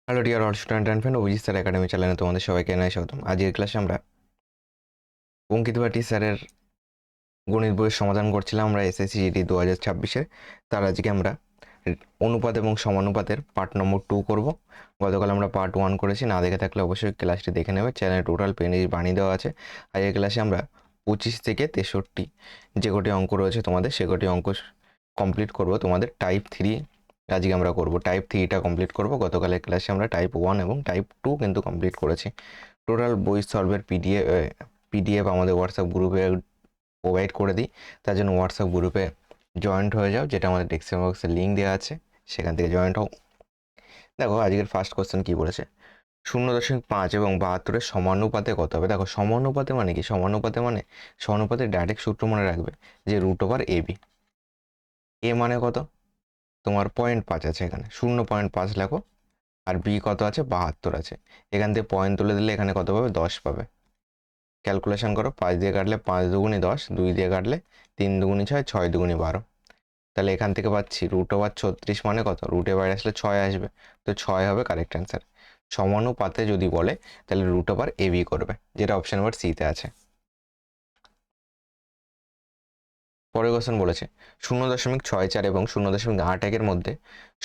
Hello dear all student and friend, Abhijit sir academy চ্যানেলে তোমাদের সবাইকে জানাই স্বাগতম। আজকের ক্লাসে আমরা অঙ্কিত ভাটি স্যারের গণিত বইয়ের সমাধান করছিলাম আমরা এসএসসি জিডি 2026-এর। তার আজকে আমরা অনুপাত এবং সমানুপাতের পার্ট নম্বর 2 করব। গতকাল আমরা পার্ট 1 করেছি, না দেখে থাকলে অবশ্যই ক্লাসটি দেখে নেবে। চ্যানেলে টোটাল পেজ বানিয়ে দেওয়া আছে। আজকের ক্লাসে আমরা 25 থেকে 63 যে কটি অঙ্ক রয়েছে তোমাদের, সে কটি অঙ্ক কমপ্লিট করব। তোমাদের টাইপ 3 আজকে আমরা করব, টাইপ 3টা কমপ্লিট করব। গতকালের ক্লাসে আমরা টাইপ 1 এবং টাইপ 2 কিন্তু কমপ্লিট করেছি। টোটাল বই সলভের পিডিএফ আমাদের হোয়াটসঅ্যাপ গ্রুপে প্রোভাইড করে দিই। তার জন্য হোয়াটসঅ্যাপ গ্রুপে জয়েন্ট হয়ে যাও, যেটা আমাদের ডেসক্রিপশন বক্সে লিঙ্ক দেওয়া আছে, সেখান থেকে জয়েন্ট হও। দেখো আজকের ফার্স্ট কোশ্চেন কী বলেছে, 0.5 এবং 72-এর সমানুপাতে কত হবে। দেখো সমানুপাতে মানে কি, সমানুপাতের ডাইরেক্ট সূত্র মনে রাখবে যে √AB। এ মানে কত, তোমার 0.5 আছে, এখানে 0.5 লেখো। আর বি কত আছে, 72 আছে। এখান থেকে পয়েন্ট তুলে দিলে এখানে কত পাবে, 10 পাবে। ক্যালকুলেশন করো, 5 দিয়ে কাটলে 5 দুগুণি 10, 2 দিয়ে কাটলে 3 দুগুণি 6, 6 দুগুণি 12। তাহলে এখান থেকে পাচ্ছি √36 মানে কত, রুটের বাইরে আসলে 6 আসবে, তো 6 হবে কারেক্ট অ্যান্সার। সমানুপাতে যদি বলে তাহলে √AB করবে, যেটা অপশন নাম্বার সিতে আছে। পরের কোশ্চেন বলেছে 0.64 এবং 0.81-এর মধ্যে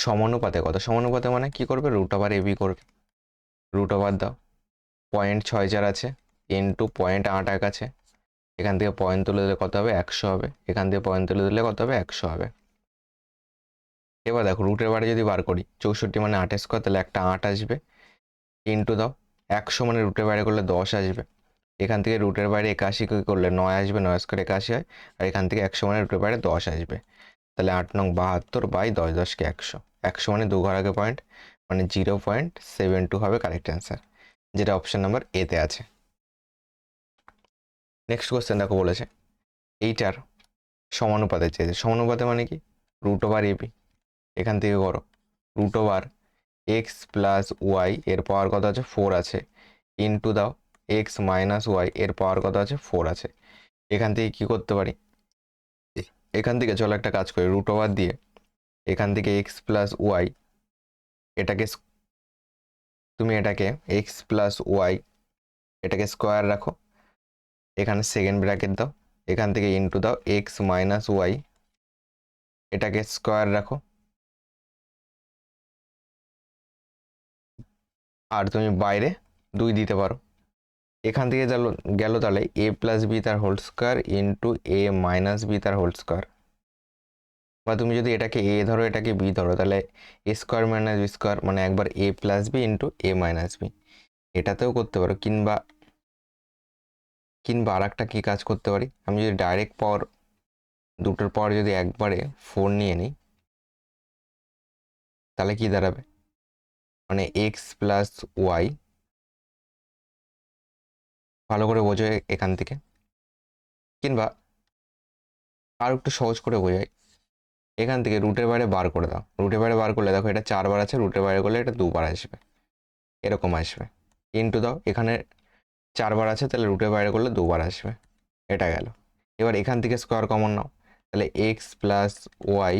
সমানুপাতে কত। সমানুপাতে মানে কি করবে, √AB করবে। √ দাও, 0.64 আছে ইন্টু 0.81 আছে। এখান থেকে পয়েন্ট তুলে দিলে কত হবে, 100 হবে। এখান থেকে পয়েন্ট তুলে দিলে কত হবে, 100 হবে। এবার দেখো রুটের বাইরে যদি বার করি, 64 মানে 8² তাহলে একটা 8 আসবে, ইন্টু দাও 100 মানে রুটের বাইরে করলে 10 আসবে। এখান থেকে রুটের বাইরে 81 করলে 9 আসবে, 9² 81 হয়। আর এখান থেকে 100 মানে রুটের বাইরে 10 আসবে। তাহলে 8 নং 72 বাই 10 10কে 100, 100 মানে 2 ঘর আগে পয়েন্ট, মানে 0.72 হবে কারেক্ট অ্যান্সার, যেটা অপশন নাম্বার এতে আছে। নেক্সট কোশ্চেন দেখো বলেছে এইটার সমানুপাতে চেয়েছে। সমানুপাতে মানে কি, √AB। এখান থেকে করো √x + y এর পাওয়ার কত আছে, 4 আছে, ইন্টু দাও x - y এর পাওয়ার কত আছে, 4 আছে। এখান থেকে কি করতে পারি, এখান থেকে চলো একটা কাজ করি, √ দিয়ে এখান থেকে x + y এটাকে তুমি এটাকে x + y এটাকে স্কোয়ার রাখো, এখানে সেকেন্ড ব্র্যাকেট দাও, এখান থেকে ইন্টু দাও x - y এটাকে স্কোয়ার রাখো। আর তুমি বাইরে 2 দিতে পারো। এখান থেকে গেল তাহলে a + b তার whole square into a - b তার হোল স্কোয়ার। বা তুমি যদি এটাকে a ধরো এটাকে b ধরো, তাহলে a² - b² মানে একবার a + b into a - b। এটাতেও করতে পারো, কিংবা আর একটা কী কাজ করতে পারি, আমি যদি ডাইরেক্ট পাওয়ার দুটোর পাওয়ার যদি একবারে 4 নিয়ে নিই, তাহলে কি দাঁড়াবে, মানে x + y, ভালো করে বোঝো এখান থেকে। কিংবা আর একটু সহজ করে বোঝাই, এখান থেকে রুটের বাইরে বার করে দাও। রুটের বাইরে বার করলে দেখো এটা 4 বার আছে, রুটের বাইরে করলে এটা 2 বার আসবে, এরকম আসবে। ইন্টু দাও, এখানে 4 বার আছে, তাহলে রুটের বাইরে করলে 2 বার আসবে, এটা গেল। এবার এখান থেকে স্কোয়ার কমন নাও, তাহলে x + y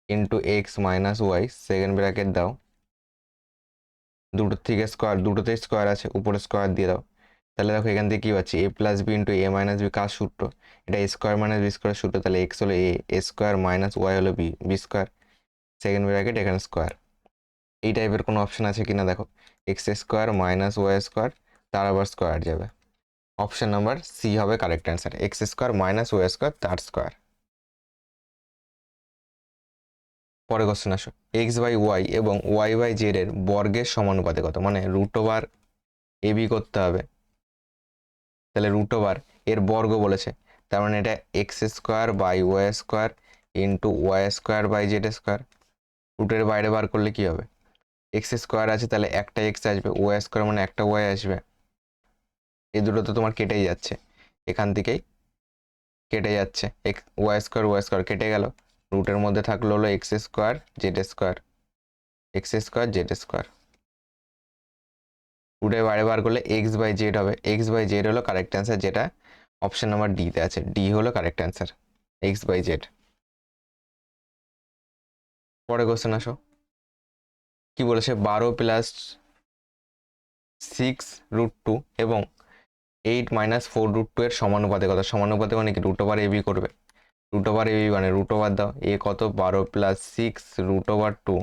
into x - y second bracket দাও, দুটোর থেকে স্কোয়ার, দুটোতেই স্কোয়ার আছে, উপরে স্কোয়ার দিয়ে দাও। তাহলে দেখো এখান থেকে কী পাচ্ছি, a + b into a - b কার সূত্র, এটা a² - b² সূত্র। তাহলে x হলো a² - y হলো b², সেকেন্ড ব্র্যাকেট এখানে স্কোয়ার। এই টাইপের কোনো অপশন আছে কিনা দেখো, x² - y² তার আবার স্কোয়ার যাবে। অপশন নাম্বার সি হবে কারেক্ট অ্যান্সার, x² - y² তার স্কোয়ার। পরে কোশ্চেন আসো, x/y এবং y/z এর বর্গের সমানুপাতে কত। মানে √AB করতে হবে, তাহলে √ এর বর্গ বলেছে, তার মানে এটা x² / y² ইন্টু y²/z²। রুটের বাইরে বার করলে কি হবে, x² আছে তাহলে একটা x আসবে, y² মানে একটা y আসবে। এই দুটো তো তোমার কেটেই যাচ্ছে, এখান থেকেই কেটে যাচ্ছে, y² কেটে গেল। রুটের মধ্যে থাকলো হলো x² z², x² z²। রুটের বাইরে বার করলে x/z হবে, x/z হলো কারেক্ট অ্যান্সার, যেটা অপশন নাম্বার ডিতে আছে, ডি হলো কারেক্ট অ্যান্সার, x/z। পরে কোশ্চেন আসো, কি বলেছে 12 প্লাস 6√2 এবং 8 মাইনাস 4√2 এর সমানুপাতে কত? সমানুপাতে মানে কি রুট ওভার এবি করবে, রুট ওভার এবি মানে রুট ওভার দাও, এ কত 12 প্লাস 6√2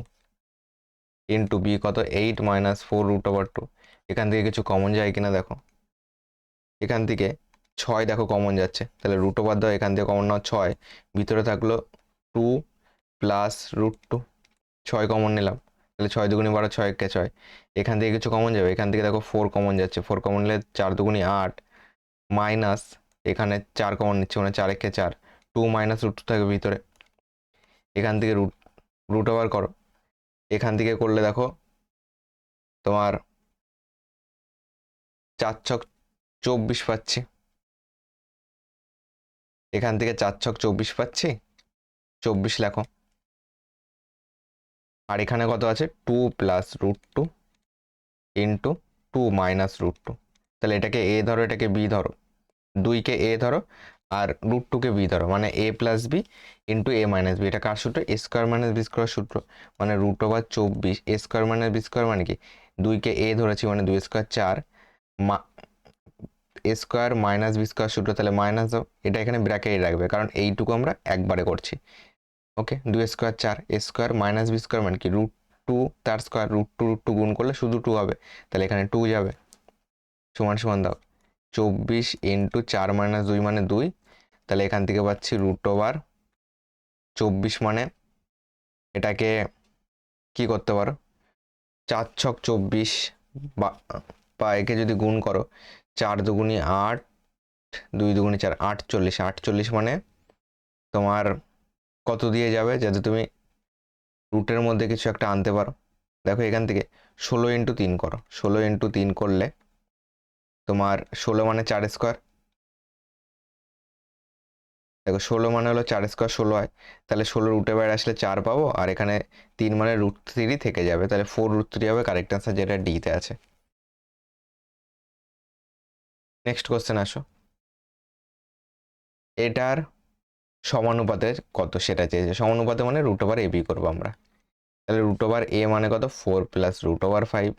ইন্টু বি কত 8 মাইনাস 4√2। এখান থেকে কিছু কমন যায় কিনা দেখো, এখান থেকে 6 দেখো কমন যাচ্ছে, তাহলে রুট ওভার দাও, এখান থেকে কমন নাও 6, ভিতরে থাকলো 2 প্লাস √2, 6 কমন নিলাম, তাহলে 6 দুগুণি 12, 6 একে 6, এখান থেকে কিছু কমন যাবে, এখান থেকে দেখো 4 কমন যাচ্ছে, 4 কমন নিলে 4 দুগুণি 8 মাইনাস এখানে 4 কমন নিচ্ছে মানে 4 একে 4, 2 মাইনাস √2 থাকবে ভিতরে, এখান থেকে রুট ওভার করো, এখান থেকে করলে দেখো তোমার 4 ছক 24 পাচ্ছি, এখান থেকে 4 ছক 24 পাচ্ছি, 24 লেখো, আর এখানে কত আছে 2 প্লাস √2 ইন্টু 2 মাইনাস √2, তাহলে এটাকে এ ধরো, এটাকে বি ধরো, 2কে এ ধরো আর √2কে বি ধরো, মানে এ প্লাস বি ইন্টু এ মাইনাস বি। এটা কার সূত্র? এ স্কোয়ার মাইনাস বি স্কোয়ার সূত্র, মানে √ 24 এ স্কোয়ার মাইনাস বি স্কোয়ার মানে কি 2কে এ ধরেছি মানে 2 স্কোয়ার 4 এ স্কোয়ার মাইনাস বি স্কোয়ার সূত্র, তাহলে মাইনাস দাও, এটা এখানে ব্র্যাকেট রাখবে কারণ এইটুকু আমরা একবারে করছি। ওকে, 2 স্কোয়ার 4 এ স্কোয়ার মাইনাস বি স্কোয়ার মানে কি √2 তার স্কোয়ার, √2 গুণ করলে শুধু 2 হবে, তাহলে এখানে 2 যাবে, সমান সমান দাও 24 ইন্টু 4 মাইনাস 2 মানে 2, তাহলে এখান থেকে পাচ্ছি √24 মানে এটাকে কি করতে পারো 4 ছক 24 বা একে যদি গুণ করো 4 দুগুণি 8, 2 দুগুণি 4, 48, 48 মানে তোমার কত দিয়ে যাবে যাতে তুমি রুটের মধ্যে কিছু একটা আনতে পারো। দেখো এখান থেকে 16 ইন্টু 3 করো, 16 ইন্টু 3 করলে তোমার 16 মানে 4 স্কোয়ার, দেখো 16 মানে হলো 4 স্কোয়ার 16 হয়, তাহলে 16 রুটের বাইরে আসলে 4 পাবো, আর এখানে 3 মানে √3 থেকে যাবে, তাহলে 4√3 হবে কারেক্ট আনসার, যেটা ডিতে আছে। নেক্সট কোশ্চেন আসো, এটার সমানুপাতে কত সেটা চেয়েছে, সমানুপাতে মানে √ এবি করবো আমরা, তাহলে √ এ মানে কত 4 প্লাস √5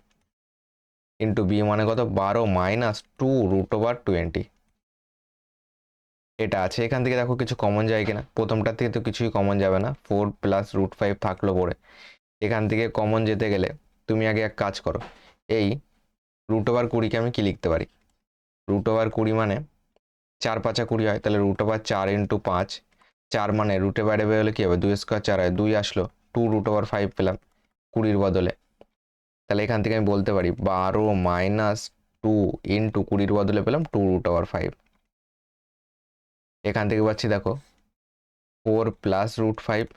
ইন্টু বি মানে কত 12 মাইনাস 2 √20, এটা আছে। এখান থেকে দেখো কিছু কমন যায় কিনা, প্রথমটার থেকে তো কিছুই কমন যাবে না, 4 প্লাস √5 থাকলো পরে, এখান থেকে কমন যেতে গেলে তুমি আগে এক কাজ করো, এই √20কে আমি কি লিখতে পারি, √20 মানে 4 5 20 হয়, তাহলে √4 ইন্টু 5, 4 মানে রুটে বাইরে বেরোলে কি হবে 2 স্কোয়ার 4 হয়, 2 আসলো, 2 √5 পেলাম 20 বদলে, তাহলে এখান থেকে আমি বলতে পারি 12 মাইনাস 2 ইন্টু 20 বদলে পেলাম 2 √5, এখান থেকে পাচ্ছি দেখো 4 প্লাস √5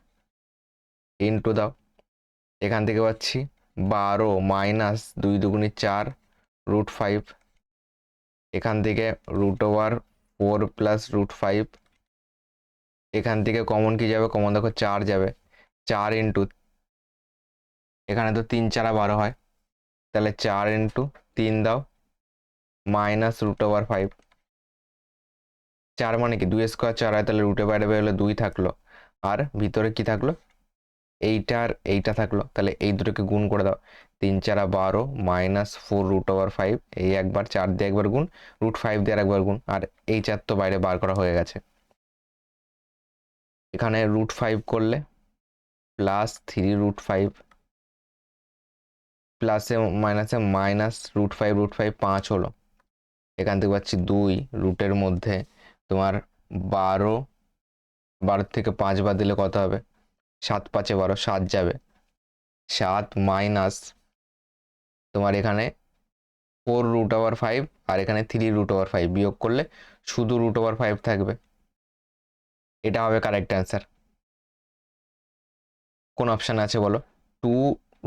ইন্টু দাও, এখান থেকে পাচ্ছি 12 মাইনাস 2 দুগুণি 4 √5, এখান থেকে √4 প্লাস √5, এখান থেকে কমন কি যাবে, কমন দেখো 4 যাবে, 4 ইন্টু এখানে তো 3 4 12 হয়, তাহলে 4 ইন্টু 3 দাও মাইনাস √5, 4 মানে কি 2 স্কোয়ার 4 হয়, তাহলে রুটে বাইরে বেরোলে 2 থাকলো, আর ভিতরে কি থাকলো এইটা আর এইটা থাকলো, তাহলে এই দুটোকে গুণ করে দাও, 3 4 12 মাইনাস 4 √5, এই একবার 4 দিয়ে একবার গুণ, √5 দিয়ে একবার গুণ, আর এই 4 তো বাইরে বার করা হয়ে গেছে, এখানে √5 করলে প্লাস 3 √5 প্লাসে মাইনাসে মাইনাস √5 5 হলো, এখান থেকে পাচ্ছি 2 রুটের মধ্যে তোমার 12, 12 থেকে 5 বাদ দিলে কত হবে 7 5 12, 7 যাবে, 7 মাইনাস তোমার এখানে 4 √5 আর এখানে 3 √5 বিয়োগ করলে শুধু √5 থাকবে, এটা হবে কারেক্ট অ্যান্সার। কোন অপশান আছে বলো, 2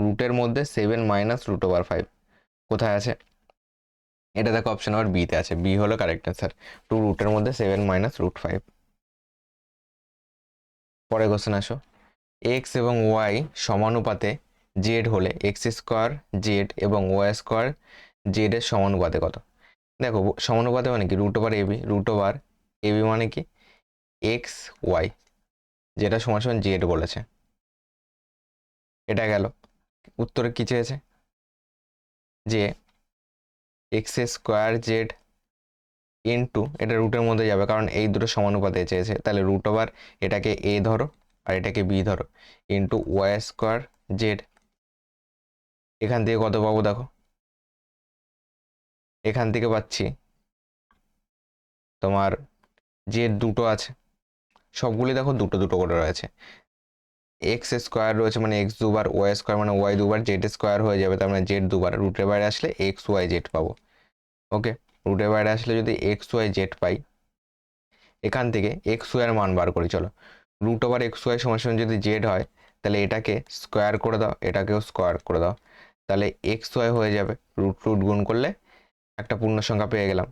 রুটের মধ্যে 7 মাইনাস √5 কোথায় আছে, এটা দেখো অপশন নাম্বার বিতে আছে, বি হলো কারেক্ট অ্যান্সার, 2 রুটের মধ্যে 7 মাইনাস √5। পরে কোশ্চেন আসো, এক্স এবং ওয়াই সমানুপাতে জেড হলে এক্স স্কোয়ার জেড এবং ওয়াই স্কোয়ার জেড এর সমানুপাতে কত? দেখো সমানুপাতে মানে কি √এবি মানে কি এক্স ওয়াই, যেটা সমান সমান জেড বলেছে, এটা গেল। উত্তরে কী চেয়েছে, যে এক্স স্কোয়ার জেড ইন্টু, এটা রুটের মধ্যে যাবে কারণ এই দুটো সমানুপাতে চেয়েছে, তাহলে রুট ওভার এটাকে এ ধরো আর এটাকে বি ধরো, ইন্টু ওয়াই স্কোয়ার জেড। এখান থেকে কত পাবো দেখো, এখান থেকে পাচ্ছি তোমার জেড দুটো আছে, সবগুলি দেখো দুটো দুটো করে রয়েছে, এক্স স্কোয়ার রয়েছে মানে এক্স দুবার, ওয়াই স্কোয়ার মানে ওয়াই দুবার, জেড স্কোয়ার হয়ে যাবে তার মানে জেড দুবার, রুটের বাইরে আসলে এক্স ওয়াই জেড পাবো। ওকে, রুটের বাইরে আসলে যদি এক্স ওয়াই জেড পাই, এখান থেকে এক্স ওয়াই এর মান বার করি। চলো, রুট ওভার এক্স ওয়াই সমান সমান যদি জেড হয়, তাহলে এটাকে স্কোয়ার করে দাও, এটাকেও স্কোয়ার করে দাও, তাহলে এক্স ওয়াই হয়ে যাবে, রুট রুট গুণ করলে একটা পূর্ণ সংখ্যা পেয়ে গেলাম।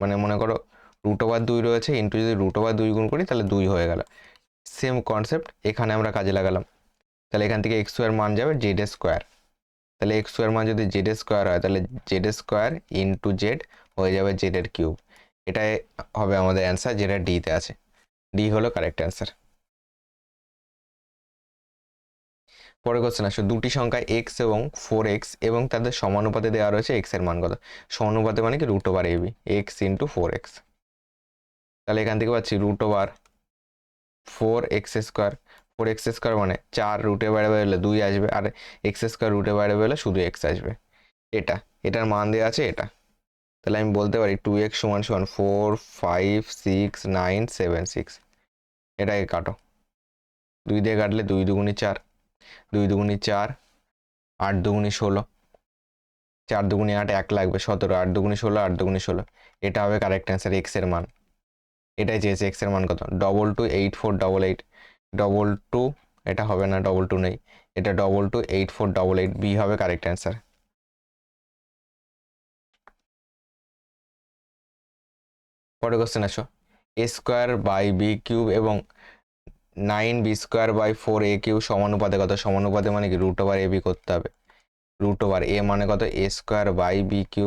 মানে মনে করো রুট ওভার 2 রয়েছে, ইন্টু যদি রুট ওভার 2 গুণ করি তাহলে 2 হয়ে গেল। সেম কনসেপ্ট এখানে আমরা কাজে লাগালাম, তাহলে এখান থেকে এক্স ওয়াই এর মান যাবে জেড স্কোয়ার, তাহলে এক্স ওয়াই এর মান যদি জেড স্কোয়ার হয়, তাহলে জেড স্কোয়ার ইন্টু জেড হয়ে যাবে জেড এর কিউব। এটাই হবে আমাদের অ্যান্সার, যেটা ডিতে আছে। ডি হলো কারেক্ট অ্যান্সার। পরের কোশ্চেন আসো, দুটি সংখ্যা এক্স এবং 4x এবং তাদের সমানুপাতে দেওয়া রয়েছে এক্স এর মান কত। সমানুপাতে মানে কি, root over AB, x into 4x। তাহলে এখান থেকে পাচ্ছি রুট ওভার 4x², 4x² মানে 4 রুটের বাইরে বেরোলে 2 আসবে, আর x² রুটের বাইরে বেরোলে শুধু x আসবে। এটার মান দেওয়া আছে এটা, তাহলে আমি বলতে পারি 2x সমান সমান 4 5 6 9 7 6। এটাকে কাটো, 2 দিয়ে কাটলে 2 দুগুণি 4, 2 দুগুণি 4, 8 দুগুণি 16, 4 দুগুণি 8, 1 লাগবে 17, 8 দুগুণি 16, 8 দুগুণি 16। এটা হবে কারেক্ট অ্যান্সার, এক্স এর মান। এটাই চেয়েছে, এক্স এর মান কত, 228488, 22, এটা হবে না, 22 নেই, এটা 228488, বি হবে কারেক্ট অ্যান্সার। পরের কোশ্চেন আসো, এ স্কোয়ার বাই বি কিউব এবং 9b² / 4a³ সমানুপাতে কত। সমানুপাতে মানে কি, রুট ওভার এ বি করতে হবে, রুট ওভার এ মানে কত a² / b³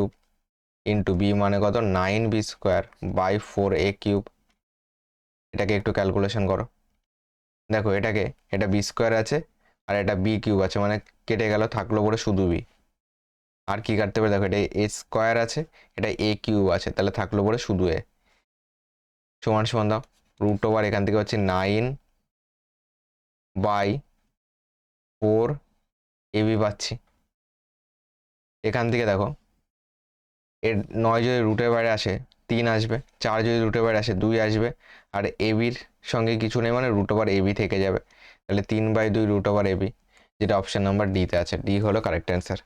ইন্টু বি মানে কত 9b² / 4a³। এটাকে একটু ক্যালকুলেশন করো, দেখো এটাকে, এটা b² আছে আর এটা b³ আছে, মানে কেটে গেল, থাকলো পরে শুধু বি। আর কি কাটতে পারে, দেখো এটা a² আছে, এটা a³ আছে, তাহলে থাকলো পরে শুধু এ। সমান সমান দাও, রুট ওভার এখান থেকে হচ্ছে 9/4ab পাচ্ছি। এখান থেকে দেখো এর 9 যদি রুটের বাইরে আসে 3 আসবে, 4 যদি রুটের বাইরে আসে 2 আসবে, আর এবির সঙ্গে কিছু নেই মানে রুট ওভার এবি থেকে যাবে, তাহলে 3/2 রুট ওভার এবি, যেটা অপশন নাম্বার ডিতে আছে। ডি হলো কারেক্ট অ্যান্সার।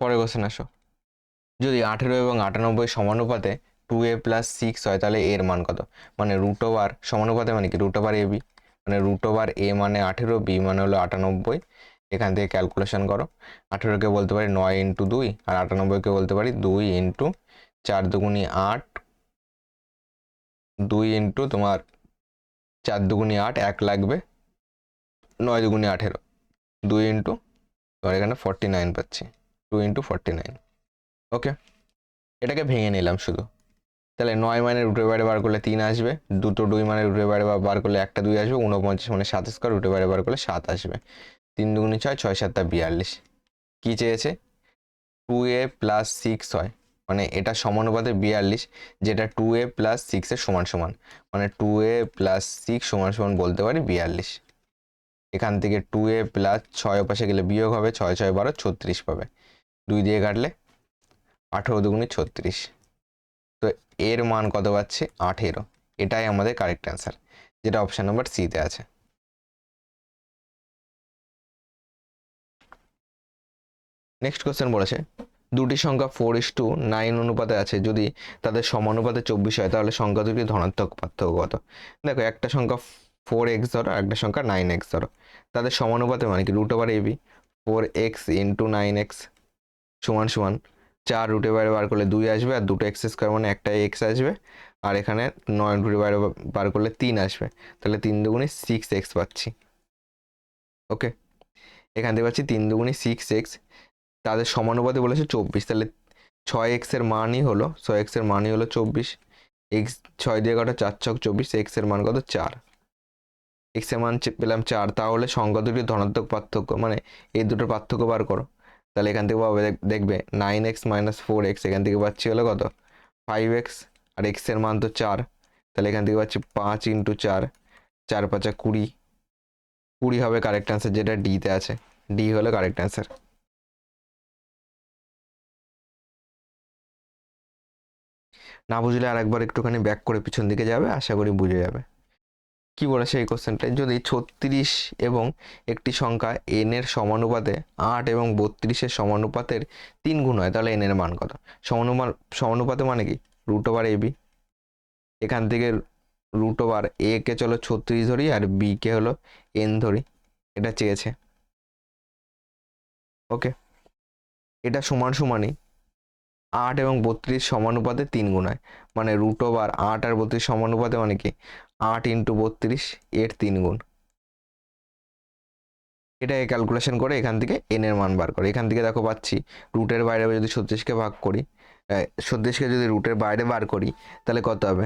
পরের কোশ্চেন আসো, যদি 18 এবং 98 সমানুপাতে 2a+6 হয়, তাহলে এর মান কত। মানে রুট ওভার সমানুপাতে মানে কি, রুট ওভার এবি, মানে রুট ওভার এ মানে 18, বি মানে হলো 98। এখান থেকে ক্যালকুলেশন করো, 18কে বলতে পারি 9 ইন্টু 2, আর 98কে বলতে পারি 2 ইন্টু 4 দুগুণি 8, 2 ইন্টু তোমার 4 দুগুণি 8, 1 লাগবে, 9 দুগুণি 18, 2 ইন্টু তোমার এখানে 49 পাচ্ছি, 2 ইন্টু 49। ওকে, এটাকে ভেঙে নিলাম শুধু, তাহলে 9 মানে রুটের বাইরে বার করলে 3 আসবে, 2 মানে রুটের বাইরে বার করলে 2 আসবে, 49 মানে 7² রুটের বাইরে বার করলে 7 আসবে, 3 দুগুণি 6, 6 7 42। কি চেয়েছে, 2a+6 হয়, মানে এটা সমানুপাতে 42, যেটা 2a+6 এর সমান সমান, মানে 2a+6 সমান সমান বলতে পারি 42। এখান থেকে 2a+6 পাশে গেলে বিয়োগ হবে, 6 6 12 36 পাবে, 2 দিয়ে কাটলে 18 দুগুণি 36, তো এর মান কত পাচ্ছে 18। এটাই আমাদের কারেক্ট অ্যান্সার, যেটা অপশন নাম্বার সিতে আছে। নেক্সট কোশ্চেন বলেছে, দুটি সংখ্যা 4:9 অনুপাতে আছে, যদি তাদের সমানুপাতে 24 হয়, তাহলে সংখ্যা দুটি ধনাত্মক পার্থক্য কত। দেখো একটা সংখ্যা 4x ধরো, একটা সংখ্যা 9x ধরো, তাদের সমানুপাতে মানে কি, root over AB, 4x into 9x সমান সমান 4 রুটের বাইরে বার করলে 2 আসবে, আর দুটো x² মানে একটা x আসবে, আর এখানে 9 রুটের বাইরে বার করলে 3 আসবে, তাহলে 3 দুগুণি 6x পাচ্ছি। ওকে, এখান থেকে পাচ্ছি 3 দুগুণি 6x, তাদের সমানুপাতে বলেছে 24, তাহলে 6x এর মানই হলো 24, x 6 দিয়ে কাটা 4 ছক 24, x এর মান কত 4। এক্স এর মান পেলাম 4, তাহলে সংখ্যা দুটির ধনাত্মক পার্থক্য মানে এই দুটোর পার্থক্য বার করো। তাহলে এখান থেকে পাবে দেখবে 9x - 4x, এখান থেকে পাচ্ছি হলো কত 5x, আর এক্স এর মান তো 4, তাহলে এখান থেকে পাচ্ছি 5 × 4, 4 × 5 = 20, 20 হবে কারেক্ট অ্যান্সার, যেটা ডিতে আছে। ডি হলো কারেক্ট অ্যান্সার। না বুঝলে আরেকবার একটুখানি ব্যাক করে পিছন দিকে যাবে, আশা করি বুঝে যাবে। কি বলেছে এই কোশ্চেনটায়, যদি 36 এবং একটি সংখ্যা n এর সমানুপাতে 8 এবং 32-এর সমানুপাতের 3 গুণ হয়, তাহলে n এর মান কত? সমানুপাতে মানে কি √ab, এখান থেকে √a কে চলো 36 ধরি আর b কে হলো n ধরি, এটা চেয়েছে। ওকে, এটা সমান সমানই 8 এবং 32 সমানুপাতে 3 গুণ হয়, মানে √8 আর 32 সমানুপাতে মানে কি 8 × 32 এর 3 গুণ। এটাকে ক্যালকুলেশন করে এখান থেকে n এর মান বার করে। এখান থেকে দেখো পাচ্ছি রুটের বাইরে যদি 36কে ভাগ করি, 36কে যদি রুটের বাইরে বার করি তাহলে কত হবে?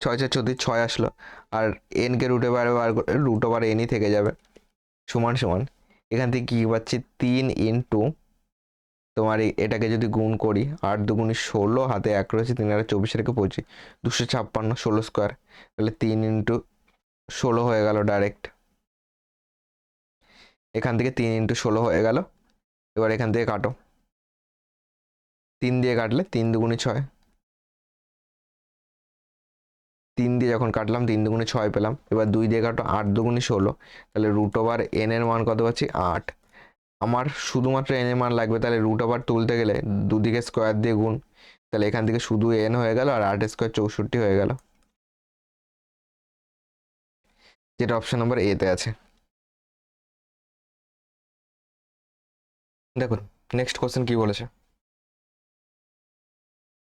6 × 4 = 6 আসলো, আর n কে রুটের বাইরে বার করে √n থেকে যাবে, সমান সমান এখান থেকে কি পাচ্ছি 3 × তোমার এটাকে যদি গুণ করি 8 × 2 = 16, হাতে 1 রয়েছে, 3 আর 24 রেখে 25, 256, 16 স্কোয়ার, তাহলে 3 × 16 হয়ে গেল ডাইরেক্ট। এখান থেকে 3 × 16 হয়ে গেল। এবার এখান থেকে কাটো, 3 দিয়ে কাটলে 3 × 2 = 6, 3 দিয়ে যখন কাটলাম 3 × 2 = 6 পেলাম। এবার 2 দিয়ে কাটো, 8 × 2 = 16, তাহলে √n এর মান কত পাচ্ছি 8। আমার শুধুমাত্র n এর মান লাগবে, তাহলে √, তুলতে গেলে দুদিকে স্কোয়ার দিয়ে গুণ, তাহলে এখান থেকে শুধু n হয়ে গেল, আর 8 স্কোয়ার 64 হয়ে গেল, যেটা অপশন নম্বর এ তে আছে। দেখুন নেক্সট কোশ্চেন কি বলেছে,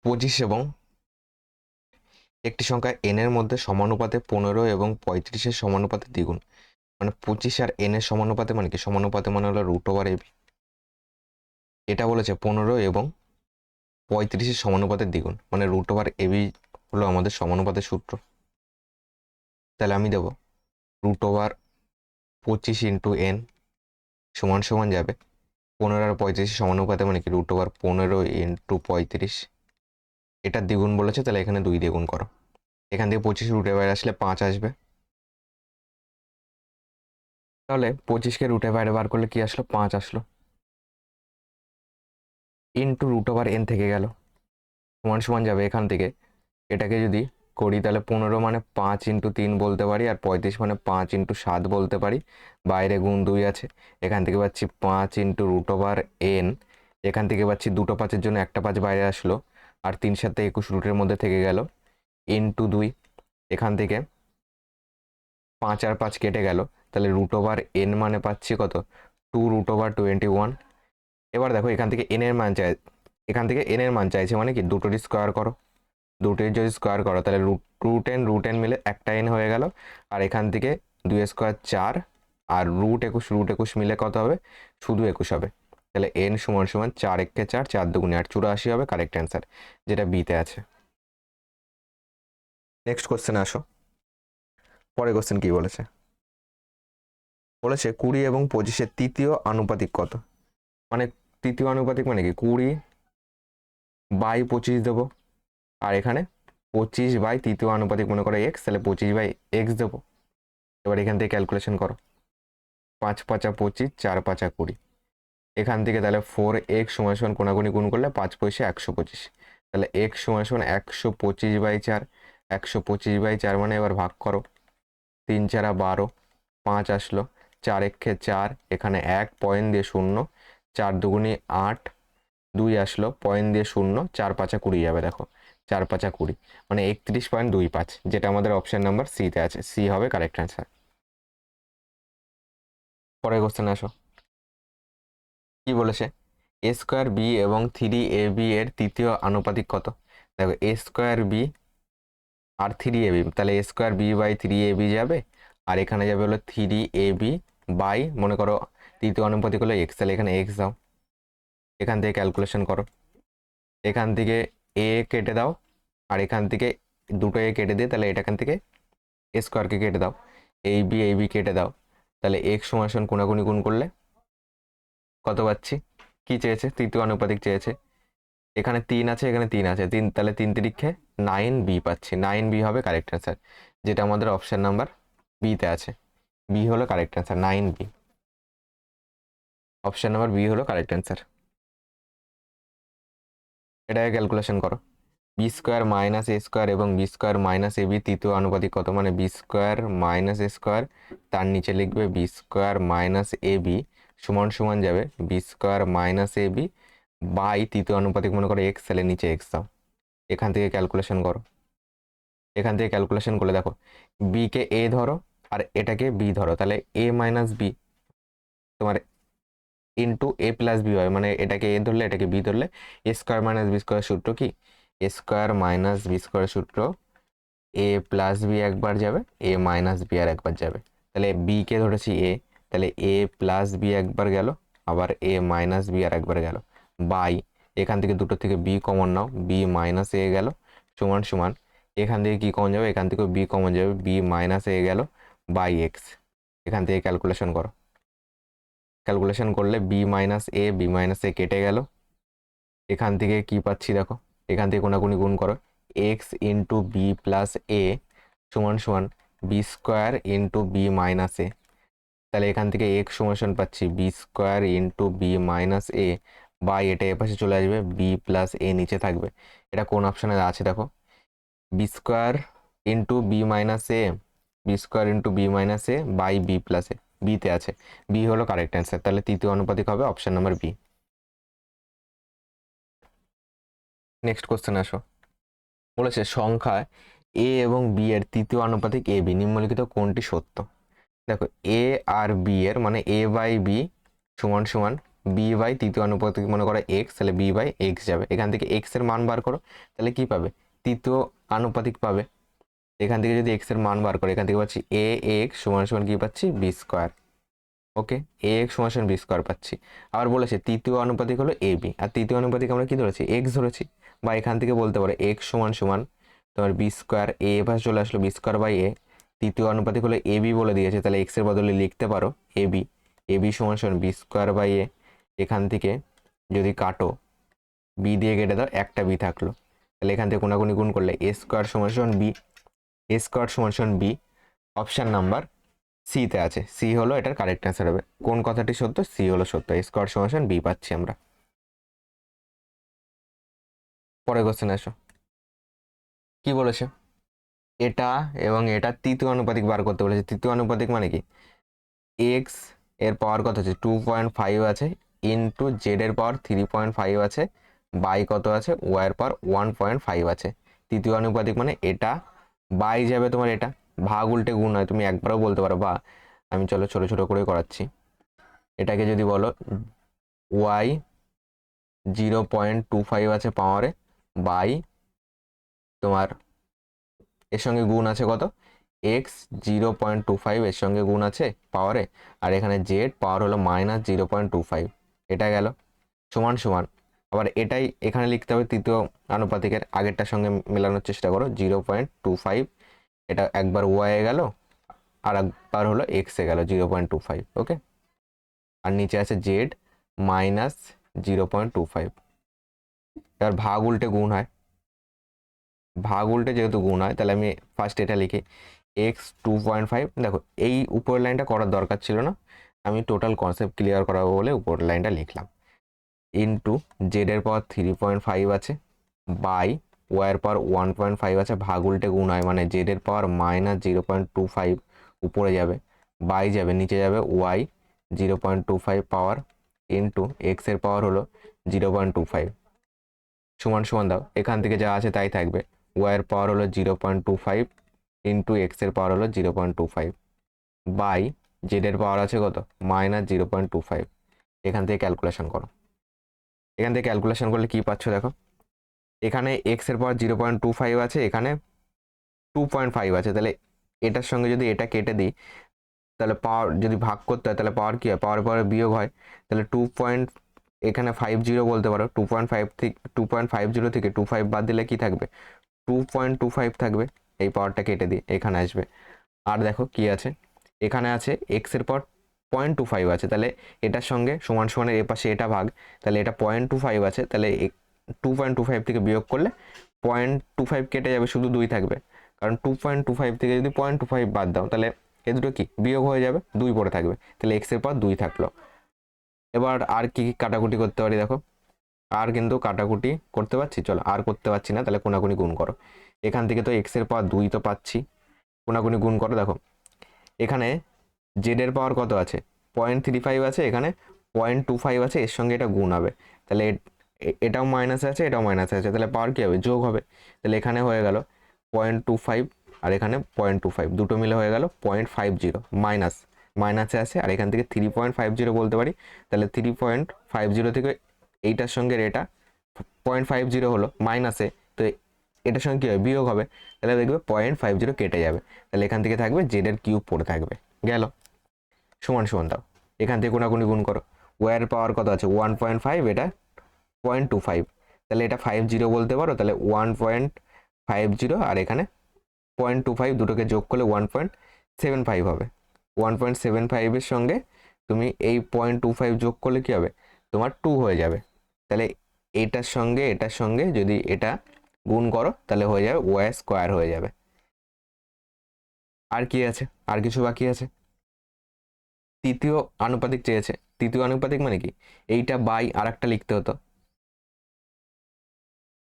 25 এবং একটি সংখ্যা n এর মধ্যে সমানুপাতে 15 এবং 35-এর সমানুপাতে দ্বিগুণ, মানে 25 আর n এর সমানুপাতে মানে কি, সমানুপাতে মানে হলো √ab। এটা বলেছে 15 এবং 35-এর সমানুপাতের দ্বিগুণ, মানে √ab হলো আমাদের সমানুপাতের সূত্র। তাহলে আমি দেবো √25 × n সমান সমান যাবে 15 আর 35-এর সমানুপাতে মানে কি √15 × 35, এটার দ্বিগুণ বলেছে, তাহলে এখানে 2 দিয়ে গুণ করো। এখান থেকে 25 রুটের বাইরে আসলে 5 আসবে, তাহলে 25কে রুটের বাইরে বার করলে কি আসলো 5 আসলো, ইন্টু √n থেকে গেল, সমান সমান যাবে এখান থেকে এটাকে যদি করি তাহলে 15 মানে 5 × 3 বলতে পারি, আর 35 মানে 5 × 7 বলতে পারি, বাইরে গুণ 2 আছে, এখান থেকে পাচ্ছি 5 × √n, এখান থেকে পাচ্ছি দুটো 5-এর জন্য একটা 5 বাইরে আসলো, আর 3 7 21 রুটের মধ্যে থেকে গেল, ইন্টু 2, এখান থেকে 5 আর 5 কেটে গেল, তাহলে √n মানে পাচ্ছি কত 2√21। এবার দেখো এখান থেকে n এর মান চাইছে, মানে কি দুটোরই স্কোয়ার করো, দুটোর যদি স্কোয়ার করো তাহলে √n মিলে একটা n হয়ে গেল, আর এখান থেকে 2 স্কোয়ার 4, আর √21 মিলে কত হবে, শুধু 21 হবে, তাহলে n সমান সমান 4 × 4, 4 × 2 = 8, 84 হবে কারেক্ট অ্যান্সার, যেটা বিতে আছে। নেক্সট কোশ্চেন আসো, পরের কোশ্চেন কি বলেছে, 20 এবং 25-এর তৃতীয় আনুপাতিক কত? মানে তৃতীয় আনুপাতিক মানে কি 20/25 দেবো, আর এখানে 25 তৃতীয় আনুপাতিক মনে করো x, তাহলে 25/x দেবো। এবার এখান থেকে ক্যালকুলেশন করো, 5 × 5 = 25, 4 × 5 = 20, এখান থেকে তাহলে 4x সমান কোনাকুনি গুণ করলে 5 × 5 = 125, তাহলে x সমান 125/4, 125/4 মানে এবার ভাগ করো, 3 × 4 = 12, 5 আসলো, 4 × 4, এখানে 1 পয়েন্ট দিয়ে 0, 4 × 2 = 8, 2 আসলো পয়েন্ট দিয়ে 0, 4 × 5 = 20 যাবে, দেখো 4 × 5 = 20, মানে 31.25, যেটা আমাদের অপশন নাম্বার সি তে আছে, সি হবে কারেক্ট অ্যান্সার। পরের কোশ্চেন আসো, কি বলেছে, a² b এবং 3ab এর তৃতীয় আনুপাতিক কত? দেখো a² b আর 3ab, তাহলে a²b/3ab যাবে, আর এখানে যাবে হলো 3ab বাই, মনে করো তৃতীয় আনুপাতিক হলো x, তাহলে এখানে x দাও, এখান থেকে ক্যালকুলেশন করো, এখান থেকে a কেটে দাও, আর এখান থেকে দুটো a কেটে দিয়ে, তাহলে এটা এখান থেকে a² কে কেটে দাও, এই বি কেটে দাও, তাহলে এক্স সমান সমান কোনাকুনি গুণ করলে কত পাচ্ছি? কি চেয়েছে? তৃতীয় আনুপাতিক চেয়েছে। এখানে 3 আছে, এখানে 3 আছে, 3, তাহলে 3 তিরিক্ষে 9b পাচ্ছি। 9b হবে কারেক্ট অ্যান্সার, যেটা আমাদের অপশন নাম্বার বিতে আছে। বি হলো correct answer, 9b। Option number B হলো কারেক্ট অ্যান্সার। এটাকে ক্যালকুলেশন করো। B square minus a square এবং b square minus a b তৃতীয় আনুপাতিক কত? মানে b square minus a square, তার নিচে লিখবে b square minus a b সমান সমান যাবে b square minus a b by তৃতীয় আনুপাতিক মনে করো এক্স, তাহলে নিচে এক্স দাও। এখান থেকে ক্যালকুলেশন করো। এখান থেকে ক্যালকুলেশন করলে দেখো বি কে এ ধরো আর এটাকে বি ধরো, তাহলে এ মাইনাস বি তোমার ইন্টু এ প্লাস বি হয়, মানে এটাকে এ ধরলে এটাকে বি ধরলে এ স্কোয়ার মাইনাস বি স্কোয়ার সূত্র কি? এ স্কোয়ার মাইনাস বি স্কোয়ার সূত্র এ প্লাস বি একবার যাবে, এ মাইনাস বি আর একবার যাবে। তাহলে বি কে ধরেছি এ, তাহলে এ প্লাস বি একবার গেল, আবার এ মাইনাস বি আর একবার গেল, বাই এখান থেকে দুটো থেকে বি কমন নাও, বি মাইনাস এ গেল সমান সমান এখান থেকে কি কমন যাবে? এখান থেকে বি কমন যাবে, বি মাইনাস এ গেল বাই এক্স। এখান থেকে ক্যালকুলেশন করো। ক্যালকুলেশন করলে বি মাইনাস এ কেটে গেল। এখান থেকে কি পাচ্ছি দেখো, এখান থেকে কোনাকুনি গুণ করো, x into b plus a সমান সমান b square into b minus a. তাহলে এখান থেকে এক্স সমান সমান পাচ্ছি b square into b minus a by এটা এপাশে চলে আসবে, বি প্লাস এ নিচে থাকবে। এটা কোন অপশানে আছে দেখো? B square into b minus a, b square into b minus a by b plus a, বিতে আছে। বি হলো কারেক্ট অ্যান্সার, তাহলে তৃতীয় আনুপাতিক হবে option number B. Next question আসো। বলেছে সংখ্যায় এ এবং বি এর তৃতীয় আনুপাতিক এ বি নিম্নলিখিত কোনটি সত্য? দেখো এ আর বি এর মানে এ বাই বি সমান সমান বি বাই তৃতীয় আনুপাতিক মনে করো এক্স, তাহলে বি বাই এক্স যাবে। এখান থেকে এক্স এর মান বার করো, তাহলে কি পাবে? তৃতীয় আনুপাতিক পাবে। এখান থেকে যদি এক্স এর মান বার করে এখান থেকে পাচ্ছি এ এক্স সমান সমান কি পাচ্ছি? B square. Okay, a x সমান সমান বি স্কোয়ার পাচ্ছি। আবার বলেছে তৃতীয় আনুপাতিক হলো এ বি, আর তৃতীয় আনুপাতিক আমরা কি ধরেছি? এক্স ধরেছি। বা এখান থেকে বলতে পারো এক্স সমান সমান তোমার বি স্কোয়ার, এ পাশে চলে আসলো বি স্কোয়ার বাই এ। তৃতীয় আনুপাতিক হলো এ বি বলে দিয়েছে, তাহলে এক্স এর বদলে লিখতে পারো এ বি। এ বি সমান সমান বি স্কোয়ার বাই এ। এখান থেকে যদি কাটো বি দিয়ে কেটে দাও, একটা বি থাকলো, তাহলে এখান থেকে কোনাকুনি গুণ করলে এ স্কোয়ার সমান সমান বি, এ স্কোয়ার সমান সমান বি। অপশান নাম্বার সিতে আছে, সি হলো এটার কারেক্ট অ্যান্সার হবে। কোন কথাটি সত্য? সি হলো সত্য, এ স্কোয়ার সমান সমান বি পাচ্ছি আমরা। পরে কোশ্চেন আসো। কি বলেছে? এটা এবং এটা তৃতীয় আনুপাতিক বার করতে বলেছে। তৃতীয় আনুপাতিক মানে কি? এক্স এর পাওয়ার কত আছে? 2.5 আছে, ইন্টু জেড এর পাওয়ার 3.5 আছে, বাই কত আছে? ওয়াই এর পাওয়ার 1.5 আছে। তৃতীয় আনুপাতিক মানে এটা বাই যাবে তোমার এটা, ভাগ উল্টে গুণ হয়, তুমি একবারও বলতে পারো। বা আমি চলো ছোট ছোট করে করাচ্ছি। এটাকে যদি বলো ওয়াই 0.25 আছে পাওয়ারে, বাই তোমার এর সঙ্গে গুণ আছে কত? এক্স 0.25 এর সঙ্গে গুণ আছে পাওয়ারে, আর এখানে জেড পাওয়ার হলো -0.25। এটা গেল সমান সমান, আবার এটাই এখানে লিখতে হবে তৃতীয় আনুপাতিকের আগেরটার সঙ্গে মেলানোর চেষ্টা করো। 0.25 এটা একবার ওয়াই গেল আর একবার হলো এক্সে গেল 0.25। ওকে, আর নিচে আছে জেড -0.25। এবার ভাগ উল্টে গুণ হয়, ভাগ উল্টে যেহেতু গুণ হয় তাহলে আমি ফার্স্ট এটা লিখি এক্স 2.5। দেখো এই উপরের লাইনটা করার দরকার ছিল না, আমি টোটাল কনসেপ্ট ক্লিয়ার করাবো বলে উপরের লাইনটা লিখলাম। ইন্টু জেড এর পাওয়ার 3.5 আছে, বাই ওয়াই এর পাওয়ার 1.5 আছে, ভাগ উল্টে গুণ হয় মানে জেড এর পাওয়ার -0.25 উপরে যাবে, বাই যাবে নিচে যাবে ওয়াই 0.25 পাওয়ার, ইন্টু এক্স এর পাওয়ার হলো 0.25 সমান সমান দাও। এখান থেকে যা আছে তাই থাকবে, ওয়াই এর পাওয়ার হলো 0.25 ইন্টু এক্স এর পাওয়ার হলো 0.25 বাই জেড এর পাওয়ার আছে কত? -0.25। এখান থেকে ক্যালকুলেশন করো। এখান থেকে ক্যালকুলেশন করলে কি পাচ্ছ দেখো, এখানে এক্স এর পাওয়ার 0.25 আছে, এখানে 2.5 আছে, তাহলে এটার সঙ্গে যদি এটা কেটে দিই তাহলে পাওয়ার যদি ভাগ করতে হয় তাহলে পাওয়ার কি হয়? পাওয়ার পাওয়ার বিয়োগ হয়, তাহলে 2. এখানে 50 বলতে পারো। 2.5 থেকে 2.50 থেকে 25 বাদ দিলে কি থাকবে? 2.25 থাকবে। এই পাওয়ারটা কেটে দিই এখানে আসবে। আর দেখো কি আছে, এখানে আছে এক্সের পর 0.25 আছে, তাহলে এটার সঙ্গে সমান সমানের এ পাশে এটা ভাগ, তাহলে এটা 0.25 আছে, তাহলে 2.25 থেকে বিয়োগ করলে 0.25 কেটে যাবে, শুধু 2 থাকবে, কারণ 2.25 থেকে যদি 0.25 বাদ দাও তাহলে এ দুটো কি বিয়োগ হয়ে যাবে, 2 পড়ে থাকবে, তাহলে এক্সের পর 2 থাকলো। এবার আর কি কাটাকুটি করতে পারি দেখো, আর কিন্তু কাটাকুটি করতে পারছি, চলো আর করতে পারছি না, তাহলে কোনাকুনি গুণ করো। এখান থেকে তো এক্সের পাওয়ার 2 তো পাচ্ছি, কোনাকুনি গুণ করো। দেখো এখানে জেডের পাওয়ার কত আছে, 0.35 আছে, এখানে 0.25 আছে, এর সঙ্গে এটা গুণ হবে, তাহলে এটাও মাইনাস আছে, এটাও মাইনাস আছে, তাহলে পাওয়ার কী হবে, যোগ হবে, তাহলে এখানে হয়ে গেল 0.25 আর এখানে 0.25, দুটো মিলে হয়ে গেল 0.50, মাইনাস মাইনাসে আছে, আর এখান থেকে 3.50 বলতে পারি, তাহলে 3.50 থেকে এইটার সঙ্গে এটা 0.50 হলো মাইনাসে, তো এটার সঙ্গে কী হবে, বিয়োগ হবে, তাহলে দেখবে 0.50 কেটে যাবে, তাহলে এখান থেকে থাকবে জেডের কিউব পড়ে থাকবে, গেল। সমান সমান দাও, এখান থেকে কোনাকুনি গুণ করো, ওয়ার পাওয়ার কত আছে 1.5, এটা 0.25, তাহলে এটা 50 বলতে পারো, তাহলে 1.50 আর এখানে 0.25 দুটোকে যোগ করলে 1.75 হবে, 1.75 এর সঙ্গে তুমি এই 0.25 যোগ করলে কি হবে, তোমার 2 হয়ে যাবে, তাহলে এটার সঙ্গে যদি এটা গুণ করো তাহলে হয়ে যাবে ওয়াই স্কোয়ার হয়ে যাবে। আর কি আছে, আর কিছু বাকি আছে, তৃতীয় আনুপাতিক চেয়েছে, তৃতীয় আনুপাতিক মানে কি, এইটা বাই আর একটা লিখতে হতো,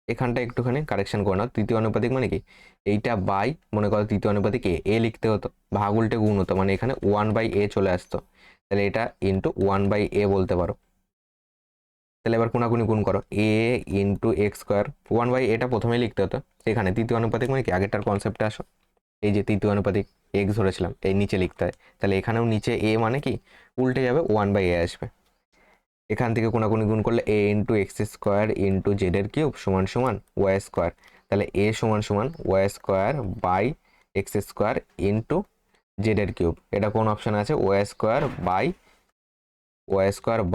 এখানটা একটুখানি কারেকশন করে নাও, তৃতীয় আনুপাতিক মানে কি, এইটা বাই মনে করো তৃতীয় আনুপাতিক এ লিখতে হতো, ভাগ উল্টে গুণ হতো, মানে এখানে 1/a চলে আসতো, তাহলে এটা ইন্টু 1/a বলতে পারো। তাহলে এবার কোনাকুনি গুণ করো, এ ইন্টু এক্স স্কোয়ার, 1/a প্রথমেই লিখতে হতো, এখানে তৃতীয় আনুপাতিক মানে কি, আগেরটার কনসেপ্টে আসো, এই যে তৃতীয় আনুপাতিক এক্স ধরেছিলাম, এই নিচে লিখতে হয়, তাহলে এখানেও নিচে এ মানে কি উল্টে যাবে, 1/a আসবে, এখান থেকে কোনাকুনি গুণ করলে a into x square into জেডের কিউব সমান সমান ওয়াই স্কোয়ার, তাহলে এ সমান সমান y square by x square into জেডের কিউব, এটা কোন অপশানে আছে, y square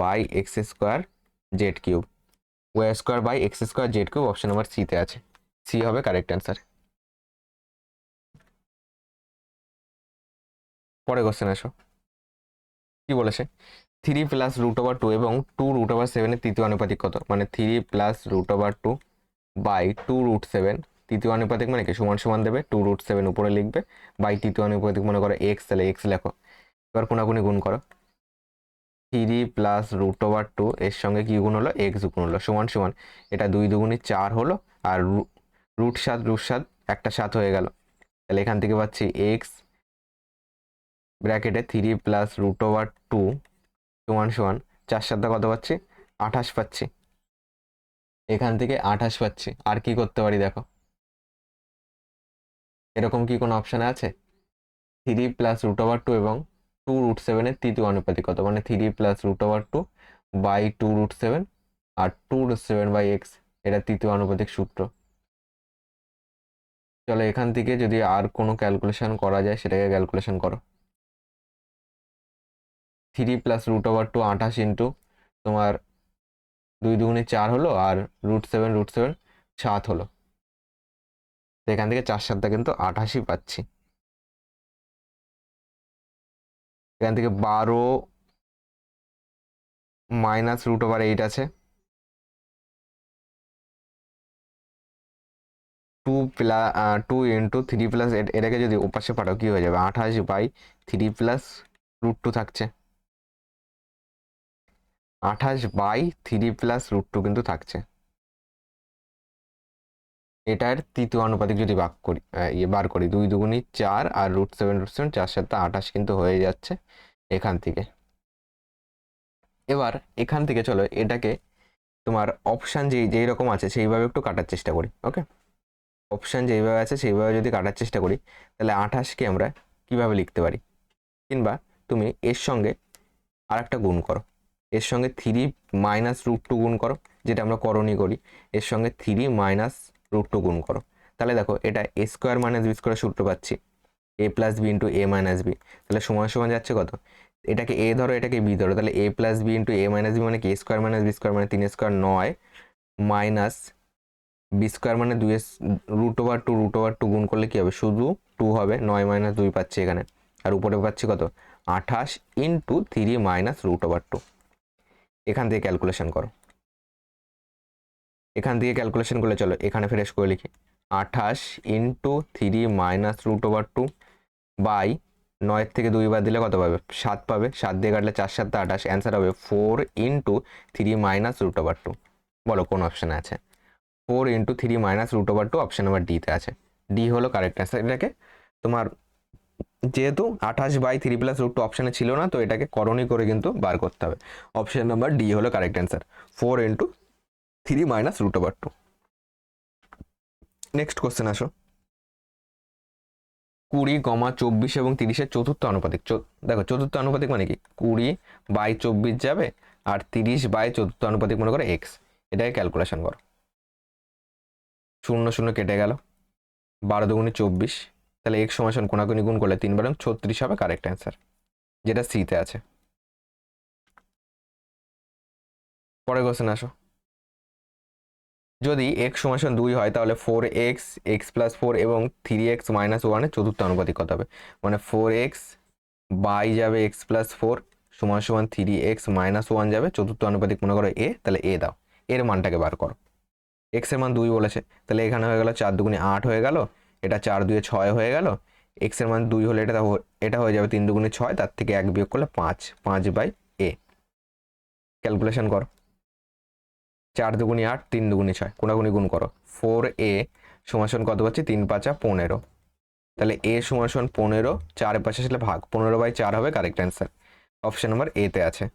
by x square z cube, y square by x square z cube option number সিতে আছে, সি হবে কারেক্ট অ্যান্সার। পরে কোশ্চেন আসো, কি বলেছে, 3 প্লাস √2 এবং 2√7 এর তৃতীয় আনুপাতিক কত, মানে 3 প্লাস √2 বাই 2√7, তৃতীয় আনুপাতিক মানে কি সমান সমান দেবে, 2√7 উপরে লিখবে, বাই তৃতীয় আনুপাতিক মনে করো এক্স, তাহলে এক্স লেখো, এবার কোনাকুনি গুণ করো, 3 প্লাস √2 এর সঙ্গে কি গুণ হলো, এক্স গুণ হলো, সমান সমান এটা 2 2 4 হলো, আর √7 একটা 7 হয়ে গেল, তাহলে এখান থেকে পাচ্ছি এক্স ব্র্যাকেটে 3 প্লাস √2 সমান সমান 4 7 কত পাচ্ছি, 28 পাচ্ছি, এখান থেকে 28 পাচ্ছি। আর কি করতে পারি দেখো, এরকম কি কোনো অপশানে আছে, 3 প্লাস √2 এবং 2√7 এর তৃতীয় আনুপাতিক কত, মানে 3 প্লাস √2 বাই 2√7 আর 2√7 বাই এক্স, এটা তৃতীয় আনুপাতিক সূত্র। চলো এখান থেকে যদি আর কোনো ক্যালকুলেশন করা যায় সেটাকে ক্যালকুলেশন করো, 3 প্লাস √2 28 ইন্টু তোমার 2 2 4 হলো, আর √7 7 হলো, তো এখান থেকে 4 7 কিন্তু 28ই পাচ্ছি, এখান থেকে 12 মাইনাস √8 আছে, 2 ইন্টু 3 প্লাস, এটাকে যদি ওপাশে পাঠাও কি হয়ে যাবে, 28 বাই 3 প্লাস √2 থাকছে, 28 বাই 3 প্লাস √2 কিন্তু থাকছে, এটার তৃতীয় আনুপাতিক যদি বার করি 2 2 4 আর √7 4 7 28 কিন্তু হয়ে যাচ্ছে এখান থেকে। এবার এখান থেকে চলো এটাকে তোমার অপশান যেই রকম আছে সেইভাবে একটু কাটার চেষ্টা করি, ওকে, অপশান যেইভাবে আছে সেইভাবে যদি কাটার চেষ্টা করি তাহলে 28কে আমরা কিভাবে লিখতে পারি, কিংবা তুমি এর সঙ্গে আর একটা গুণ করো, এর সঙ্গে 3 মাইনাস √2 গুণ করো, যেটা আমরা করণী করি, এর সঙ্গে 3 মাইনাস √2 গুণ করো, তাহলে দেখো এটা এ স্কোয়ার মাইনাস বি স্কোয়ার সূত্র পাচ্ছি, এ প্লাস বি ইন্টু এ মাইনাস বি, তাহলে সমান সমান যাচ্ছে কত, এটাকে এ ধরো এটাকে বি ধরো, তাহলে এ প্লাস বি ইন্টু এ মাইনাস বি মানে কি, এ স্কোয়ার মাইনাস বি স্কোয়ার মানে 3 স্কোয়ার 9 মাইনাস বি স্কোয়ার মানে 2 √2 গুণ করলে কি হবে, শুধু 2 হবে, 9 মাইনাস 2 পাচ্ছি এখানে, আর উপরে পাচ্ছি কত 28 ইন্টু 3 মাইনাস রুট ওভার 2। এখান থেকে ক্যালকুলেশন করো, এখান থেকে ক্যালকুলেশন করলে চলো এখানে ফ্রেশ করে লিখি 28 into 3 minus root over 2 by 9 থেকে 2 বাদ দিলে কত পাবে 7 পাবে, 7 দিয়ে কাটলে 4 7 28, অ্যান্সার হবে 4 ইন্টু 3 মাইনাস রুট ওভার 2। বলো কোন অপশানে আছে? 4 into 3 minus root over 2 option number ডিতে আছে। ডি হলো কারেক্ট অ্যান্সার। এটাকে তোমার যেহেতু 28 বাই 3 প্লাস রুট 2 অপশানে ছিল না, তো এটাকে করণী করে কিন্তু বার করতে হবে। অপশান নাম্বার ডি হলো correct answer, 4 into 3 minus root over 2। Next question আসো। 20, 24 এবং 30-এর চতুর্থ আনুপাতিক। দেখো চতুর্থ আনুপাতিক মানে কি 20 বাই 24 যাবে আর 30 বাই চতুর্থ আনুপাতিক মনে করো এক্স। এটাকে ক্যালকুলেশন করো। 0 0 কেটে গেল, 12 দুগুণে 24, তাহলে এক্স সমান কোনাকুনি গুণ করলে 3 বারং 36 হবে কারেক্ট অ্যান্সার, যেটা সিতে আছে। পরের কোশ্চেন আসো। যদি এক্স সমান 2 হয় তাহলে 4x x প্লাস 4 এবং 3x মাইনাস 1-এর চতুর্থ আনুপাতিক কত হবে? মানে 4x বাই যাবে x প্লাস 4 সমান সমান 3x মাইনাস 1 যাবে, চতুর্থ আনুপাতিক মনে করো এ, তাহলে এ দাও, এর মানটাকে বার করো। x এর মান 2 বলেছে, তাহলে এখানে হয়ে গেল 4 দুগুণে 8 হয়ে গেল, এটা 4 2 6 হয়ে গেল। x এর মান 2 হলে এটা হয়ে যাবে 3 দুগুণে 6, তার থেকে 1 বিয়োগ করলে 5, 5 বাই এ। ক্যালকুলেশন করো, 4 দুগুণে 8, 3 দুগুণে 6, কোনাকুনি গুণ করো। 4a সমান কত পাচ্ছি 3 5 15, তাহলে a সমান 15, 4 পাশে আসলে ভাগ, 15 বাই 4 হবে correct answer. Option number A তে আছে।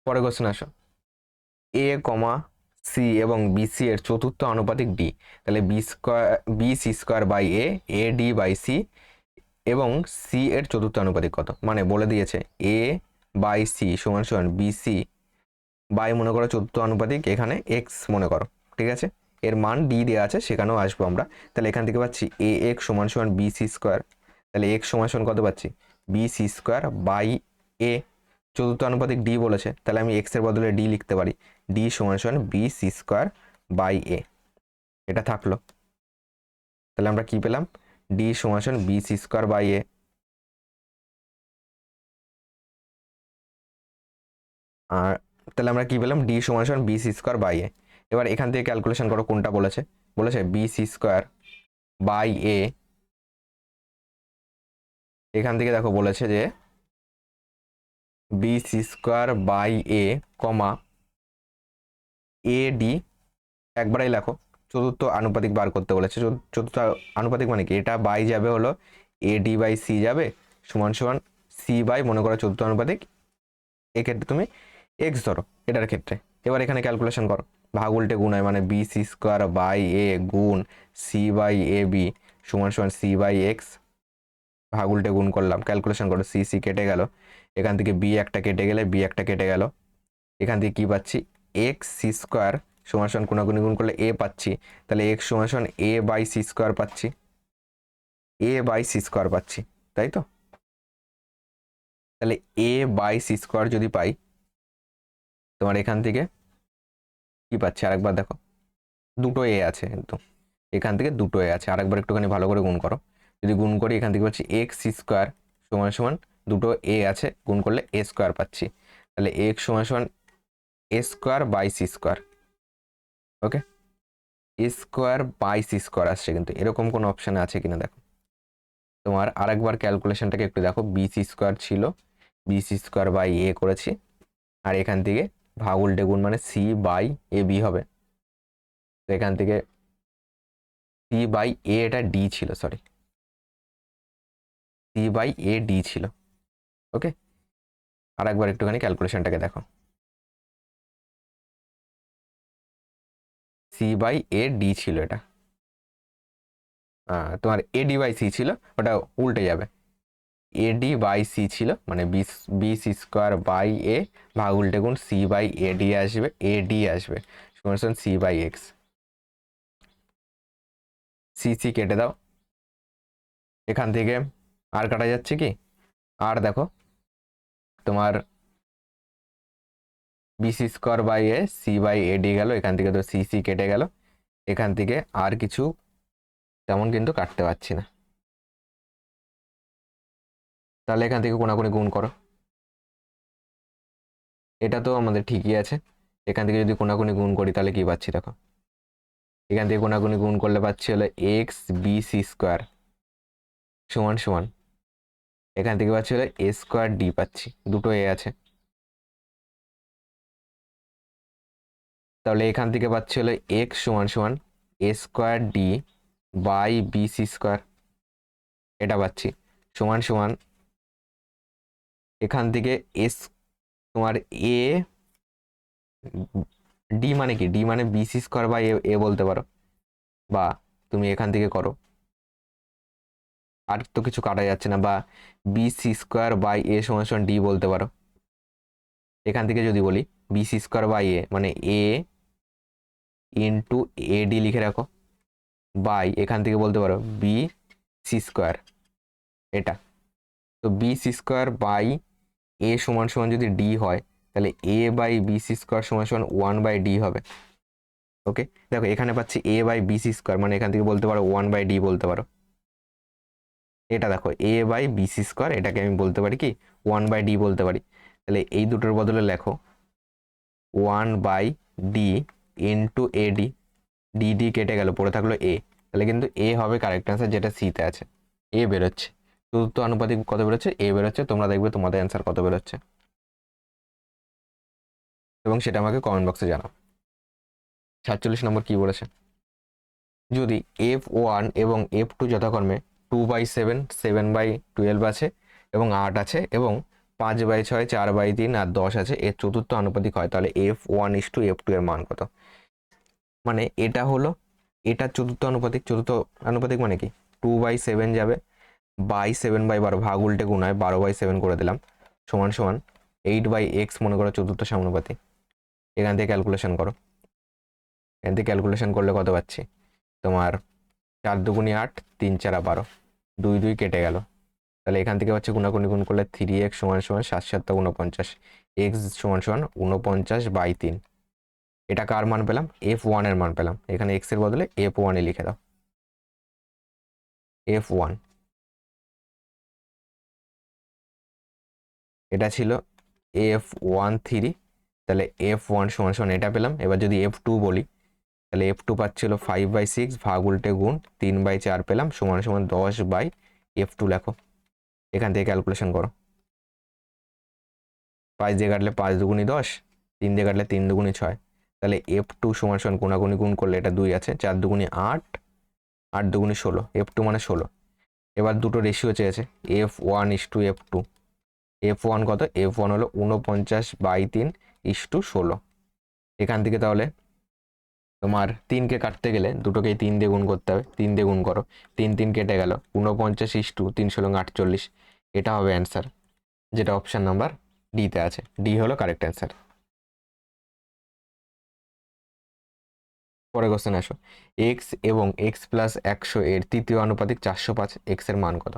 পরে কোশ্চেন আসো। এ কমা সি এবং বিসি এর চতুর্থ আনুপাতিক ডি, তাহলে b c square by a d by c এবং সি এর চতুর্থ আনুপাতিক কত? মানে বলে দিয়েছে এ বাই সি সমান সমান বিসি বাই মনে করো চতুর্থ আনুপাতিক এখানে এক্স মনে করো, ঠিক আছে? এর মান ডি দেওয়া আছে, সেখানেও আসবো আমরা। তাহলে এখান থেকে পাচ্ছি এ এক্স সমান সমান বি সি স্কোয়ার, তাহলে এক্স সমান সমান কত পাচ্ছি বি সি স্কোয়ার বাই এ, চতুর্থ আনুপাতিক ডি বলেছে, তাহলে আমি এক্স এর বদলে ডি লিখতে পারি, ডি সমান সমান b c square by a. এটা থাকলো, তাহলে আমরা কি পেলাম? ডি সমান সমান b c square by a. আর তাহলে আমরা কি পেলাম? ডি সমান সমান b c square by a. এবার এখান থেকে ক্যালকুলেশন করো কোনটা বলেছে। বলেছে b c square by a, এখান থেকে দেখো বলেছে যে b c square by a comma a d, একবারেই লেখো। চতুর্থ আনুপাতিক বার করতে বলেছে, চতুর্থ আনুপাতিক মানে কি, এটা বাই যাবে হলো এ ডি বাই সি যাবে সমান সমান সি বাই মনে করো চতুর্থ আনুপাতিক, এক্ষেত্রে তুমি এক্স ধরো এটার ক্ষেত্রে। এবার এখানে ক্যালকুলেশন করো, ভাগ উল্টে গুণ হয়, মানে বি সি স্কোয়ার বাই এ গুণ সি বাই এ বি সমান সমান সি বাই এক্স, ভাগ উল্টে গুণ করলাম, ক্যালকুলেশন করো, সি সি কেটে গেল, এখান থেকে বি একটা কেটে গেলে বি একটা কেটে গেল, এখান থেকে কি পাচ্ছি এক্স সি স্কোয়ার সমান সমান কোনাকুনি গুণ করলে এ পাচ্ছি, তাহলে এক্স সমান সমান এ বাই সি স্কোয়ার পাচ্ছি, এ বাই সি স্কোয়ার পাচ্ছি, তাই তো? তাহলে এ বাই সি স্কোয়ার যদি পাই, তোমার এখান থেকে কি পাচ্ছি আরেকবার দেখো, দুটো এ আছে কিন্তু, এখান থেকে দুটো এ আছে, আরেকবার একটুখানি ভালো করে গুণ করো। যদি গুণ করি এখান থেকে পাচ্ছি এক্স সি স্কোয়ার সমান সমান দুটো এ আছে, গুণ করলে এ স্কোয়ার পাচ্ছি, তাহলে এক্স সমান সমান a square by c square. Okay, a square by c square আসছে, কিন্তু এরকম কোনো অপশান আছে কিনা দেখো। তোমার আরেকবার ক্যালকুলেশনটাকে একটু দেখো, বি সি স্কোয়ার ছিল, বি সি স্কোয়ার বাই এ করেছি, আর এখান থেকে ভাগ উল্টে গুণ মানে সি বাই এ বি হবে, তো এখান থেকে সি বাই এ, এটা ডি ছিল, sorry c by a d ছিল। ওকে, আর একবার একটুখানি ক্যালকুলেশনটাকে দেখো, সি বাই এ ডি ছিল এটা, তোমার এডি বাই সি ছিল, ওটা উল্টে যাবে, এডি বাই সি ছিল, মানে বি সি স্কোয়ার বাই এ ভাগ উল্টে গুণ সি বাই এডি আসবে, এডি আসবে সমান সমান c by x. C c কেটে দাও, এখান থেকে আর কাটা যাচ্ছে কি, আর দেখো তোমার b c square by a c by a d গেল, এখান থেকে তো সি সি কেটে গেল, এখান থেকে আর কিছু তেমন কিন্তু কাটতে পারছি না। তাহলে এখান থেকে কোনাকুনি গুণ করো। এটা তো আমাদের ঠিকই আছে। এখান থেকে যদি কোনাকুনি গুণ করি তাহলে কি পাচ্ছি দেখো, এখান থেকে কোনাকুনি গুণ করলে পাচ্ছি হলো এক্স বি সি স্কোয়ার সমান সমান, এখান থেকে পাচ্ছি হলো এ স্কোয়ার ডি পাচ্ছি, দুটো এ আছে। তাহলে এখান থেকে পাচ্ছি হলো এক্স সমান সমান a square d by b c square, এটা পাচ্ছি সমান সমান এখান থেকে এস তোমার এ ডি মানে কি, ডি মানে বি সি স্কোয়ার বাই এ বলতে পারো, বা তুমি এখান থেকে করো, আর তো কিছু কাটা যাচ্ছে না, বা বি সি স্কোয়ার বাই এ সমান সমান ডি বলতে পারো। এখান থেকে যদি বলি বি সি স্কোয়ার বাই এ মানে এ ইন্টু এ ডি লিখে রাখো, বাই এখান থেকে বলতে পারো বি সি স্কোয়ার, এটা তো বি সি স্কোয়ার বাই এ সমান সমান যদি ডি হয় তাহলে এ বাই বি সি স্কোয়ার সমান সমান 1/d হবে। ওকে, দেখো এখানে পাচ্ছি এ বাই বি সি স্কোয়ার, মানে এখান থেকে বলতে পারো 1/d বলতে পারো। এটা দেখো এ বাই বি সি স্কোয়ার, এটাকে আমি বলতে পারি কি 1/d বলতে পারি। তাহলে এই দুটোর বদলে লেখো 1/d into A D, D D কেটে গেল, পড়ে থাকলো এ, তাহলে কিন্তু এ হবে কারেক্ট অ্যান্সার, যেটা সিতে আছে। এ বেরোচ্ছে, চতুর্থ আনুপাতিক কত বেরোচ্ছে, এ বেরোচ্ছে। তোমরা দেখবে তোমাদের অ্যান্সার কত বেরোচ্ছে এবং সেটা আমাকে কমেন্ট বক্সে জানাও। 47 নম্বর কি বলেছে, যদি F1 এবং F2 যথাক্রমে 2/7, 7/12 আছে এবং 8 আছে এবং 5/6, 4/3 আর 10 আছে, এর চতুর্থ আনুপাতিক হয়, তাহলে F1:F2 এর মান কত? মানে এটা হলো এটা চতুর্থ আনুপাতিক, চতুর্থ আনুপাতিক মানে কি 2/7 যাবে বাই 7/12, ভাগ উল্টে গুণ হয় 12/7 করে দিলাম, সমান সমান 8/x মনে করো চতুর্থ সমানুপাতিক। এখান থেকে ক্যালকুলেশন করো, এখান থেকে ক্যালকুলেশন করলে কত পাচ্ছি তোমার 4 দুগুণি 8, 3 4 12, 2 2 কেটে গেল। তাহলে এখান থেকে হচ্ছে গুণাগুণি গুণ করলে 3x সমান সমান 7 7 49, x সমান সমান 49/3। এটা কার মান পেলাম? F1 এর মান পেলাম। এখানে x এর বদলে F1 এ লিখে দাও, F1। এটা ছিল F13, তাহলে F1 সমান সমান এটা পেলাম। এবার যদি F2 বলি তাহলে F2 পাচ্ছিল 5/6, ভাগ উল্টে গুণ 3/4 পেলাম, সমান সমান 10/F2 লেখো। এখান থেকে ক্যালকুলেশন করো, 5 দিয়ে কাটলে 5 দুগুণি 10, 3 দিয়ে কাটলে 3 দুগুণি 6, তাহলে F2 সমান সমান কোনাকুনি গুণ করলে এটা 2 আছে, 4 দুগুণি 8, 8 দুগুণি 16, F2 মানে 16। এবার দুটো রেশিও চেয়েছে F1:F2, F1 কত? F1 হলো 49/3:16। এখান থেকে তাহলে তোমার 3কে কাটতে গেলে দুটোকেই 3 দিয়ে গুণ করতে হবে, 3 দিয়ে গুণ করো, 3 3 কেটে গেল, 49:3 = 48। এটা হবে অ্যান্সার, যেটা অপশন নাম্বার ডিতে আছে। ডি হলো কারেক্ট অ্যান্সার। পরে কোশ্চেন আসো, এক্স এবং x+100 এর তৃতীয় আনুপাতিক 405, এক্স এর মান কত?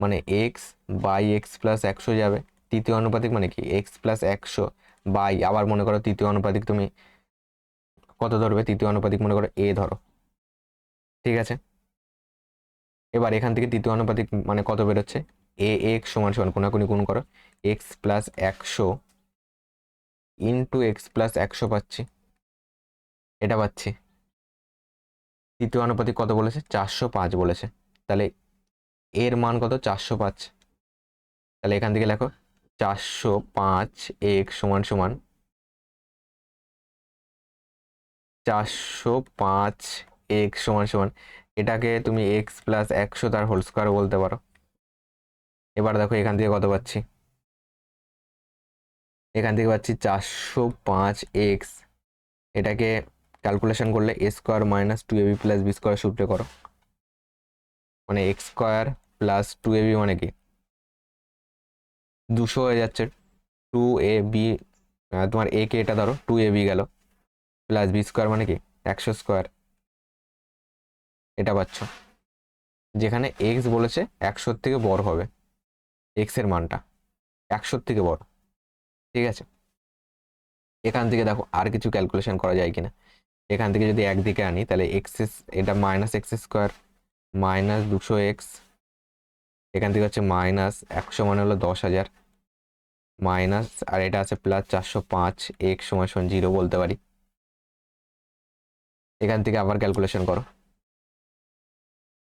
মানে x/x+100 যাবে, তৃতীয় আনুপাতিক মানে কি x+100 বাই, আবার মনে করো তৃতীয় আনুপাতিক তুমি কত ধরবে? তৃতীয় আনুপাতিক মনে করো এ ধরো, ঠিক আছে। এবার এখান থেকে তৃতীয় আনুপাতিক মানে কত বেরোচ্ছে? ax সমান সমান কোনাকুনি গুণ করো, x+100 ইন্টু x+100 পাচ্ছি, এটা পাচ্ছি। তৃতীয় আনুপাতিক কত বলেছে? 405 বলেছে, তাহলে এর মান কত? 405। তাহলে এখান থেকে লেখো 405x সমান সমান 405x সমান সমান, এটাকে তুমি x+100 তার হোল স্কোয়ার বলতে পারো। এবার দেখো এখান থেকে কত পাচ্ছি, এখান থেকে পাচ্ছি 405x, এটাকে ক্যালকুলেশন করলে a² - 2ab + b² সূত্রে করো, মানে x² + 2ab মানে কি 200 হয়ে যাচ্ছে, 2ab, তোমার a কে এটা ধরো 2ab গেল, প্লাস b² মানে কি 100², এটা পাচ্ছ। যেখানে x বলেছে 100 থেকে বড় হবে, x এর মানটা 100 থেকে বড়, ঠিক আছে। এখান থেকে দেখো আর কিছু ক্যালকুলেশন করা যায় কিনা। এখান থেকে যদি একদিকে আনি তাহলে এটা -x² মাইনাস 200x, এখান থেকে হচ্ছে মাইনাস 100 মানে হলো 10,000, মাইনাস আর এটা আছে প্লাস 405, x সমান সমান 0 বলতে পারি। এখান থেকে আবার ক্যালকুলেশন করো,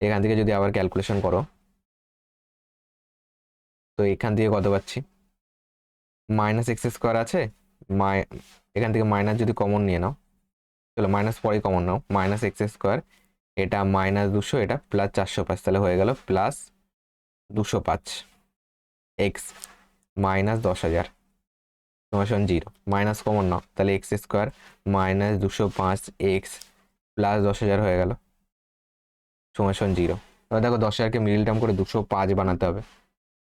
এখান থেকে যদি আবার ক্যালকুলেশন করো তো এখান থেকে কত পাচ্ছি, মাইনাস এক্স স্কোয়ার আছে, এখান থেকে মাইনাস যদি কমন নিয়ে নাও, চলো মাইনাস পরে কমন নাও, মাইনাস এক্স স্কোয়ার, এটা মাইনাস 200, এটা প্লাস 405, তাহলে হয়ে গেল প্লাস 205 এক্স মাইনাস 10,000 সমান 0, মাইনাস কমন নাও, তাহলে x square minus 205 x plus 10,000 হয়ে গেল সমান 0। এবার দেখো 10,000কে মিডল টার্ম করে 205 বানাতে হবে,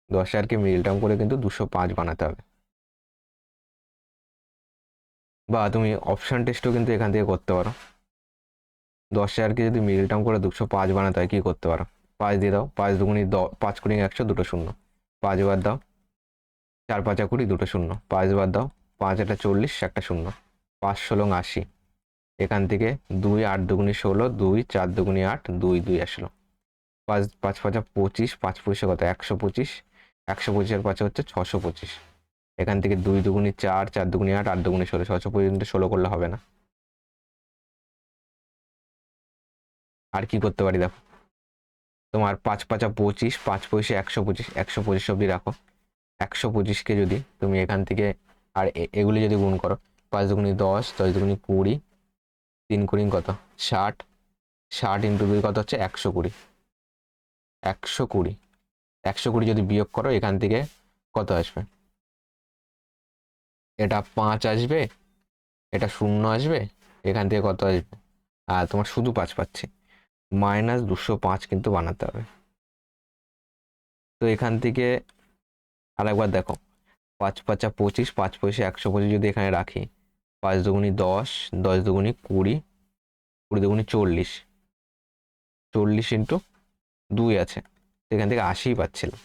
10,000কে মিডল টার্ম করে কিন্তু 205 বানাতে হবে। বা তুমি অপশন টেস্টও কিন্তু এখান থেকে করতে পারো, 10,000কে যদি মিডল টার্ম করে 205 বানাতে হয় কি করতে পারো, 5 দিয়ে দাও, 5 দুগুণি 5 কুড়ি 100, দুটো শূন্য, 5 বাদ দাও, 4 5 20, দুটো শূন্য, 5 বাদ দাও, 5 এটা 40, একটা শূন্য, 5 16 80, এখান থেকে 2 8 দুগুণি 16, 2 4 দুগুণি 8, 2 2 আসলো, 5 5 5 25, 5 25 কত 125, 125 আর 5 হচ্ছে 625, এখান থেকে 2 দুগুণি 4, 4 দুগুণি 8, 8 দুগুণি 16, 625 16 করলে হবে না। আর কি করতে পারি দেখো, তোমার 5 5 25, 5 25 125, 125 অব্দি রাখো, 125কে যদি তুমি এখান থেকে আর এগুলি যদি গুণ করো, 5 দুগুণি 10, 10 দুগুণি 20, 3 কুড়ি কত 60, 60 ইন্টু 2 কত হচ্ছে 120, 120, 120 যদি বিয়োগ করো এখান থেকে কত আসবে, এটা 5 আসবে, এটা 0 আসবে, এখান থেকে কত আসবে, আর তোমার শুধু 5 পাচ্ছি, মাইনাস 205 কিন্তু বানাতে হবে। তো এখান থেকে আরেকবার দেখো, 5 5 25, 5 25 125 যদি এখানে রাখি, 5 দুগুণি 10, 10 দুগুণি 20, 20 দুগুণি 40, 40 ইন্টু 2 আছে, এখান থেকে 80 পাচ্ছিলাম,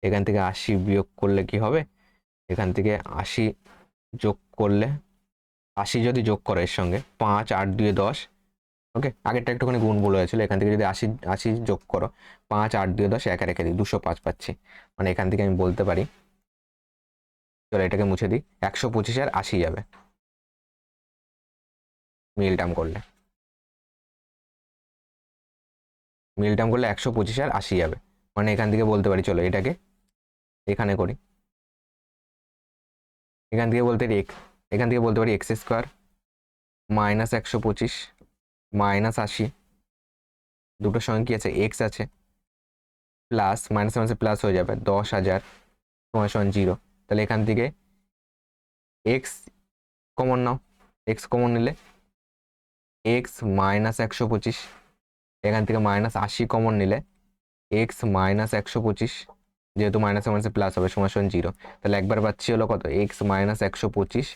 এখান থেকে 80 বিয়োগ করলে কি হবে, এখান থেকে 80 যোগ করলে, 80 যদি যোগ করো এর সঙ্গে 5 8 2 10, ওকে আগেরটা একটুখানি গুণ বলে হয়েছিল, এখান থেকে যদি 80 80 যোগ করো, 5 8 2 10 একা রেখে দিই, 205 পাচ্ছি, মানে এখান থেকে আমি বলতে পারি, চলো এটাকে মুছে দিই, 125 আর 80 যাবে মিল টার্ম করলে, মিল টার্ম করলে 125 আর 80 যাবে, মানে এখান থেকে বলতে পারি, চলো এটাকে এখানে করি, এখান থেকে বলতে পারি এখান থেকে বলতে পারি এক্স স্কোয়ার মাইনাস 125 মাইনাস 80, দুটোর সঙ্গে কি আছে এক্স আছে, প্লাস মাইনাস মাইনাসে প্লাস হয়ে যাবে 10,000 সমান 0, তাহলে এখান থেকে এক্স কমন নাও, এক্স কমন নিলে এক্স মাইনাস 125, এখান থেকে মাইনাস 80 কমন নিলে এক্স মাইনাস 125, যেহেতু মাইনাস মাইনাসে প্লাস হবে সমান 0, তাহলে একবার পাচ্ছি হলো কত x minus 125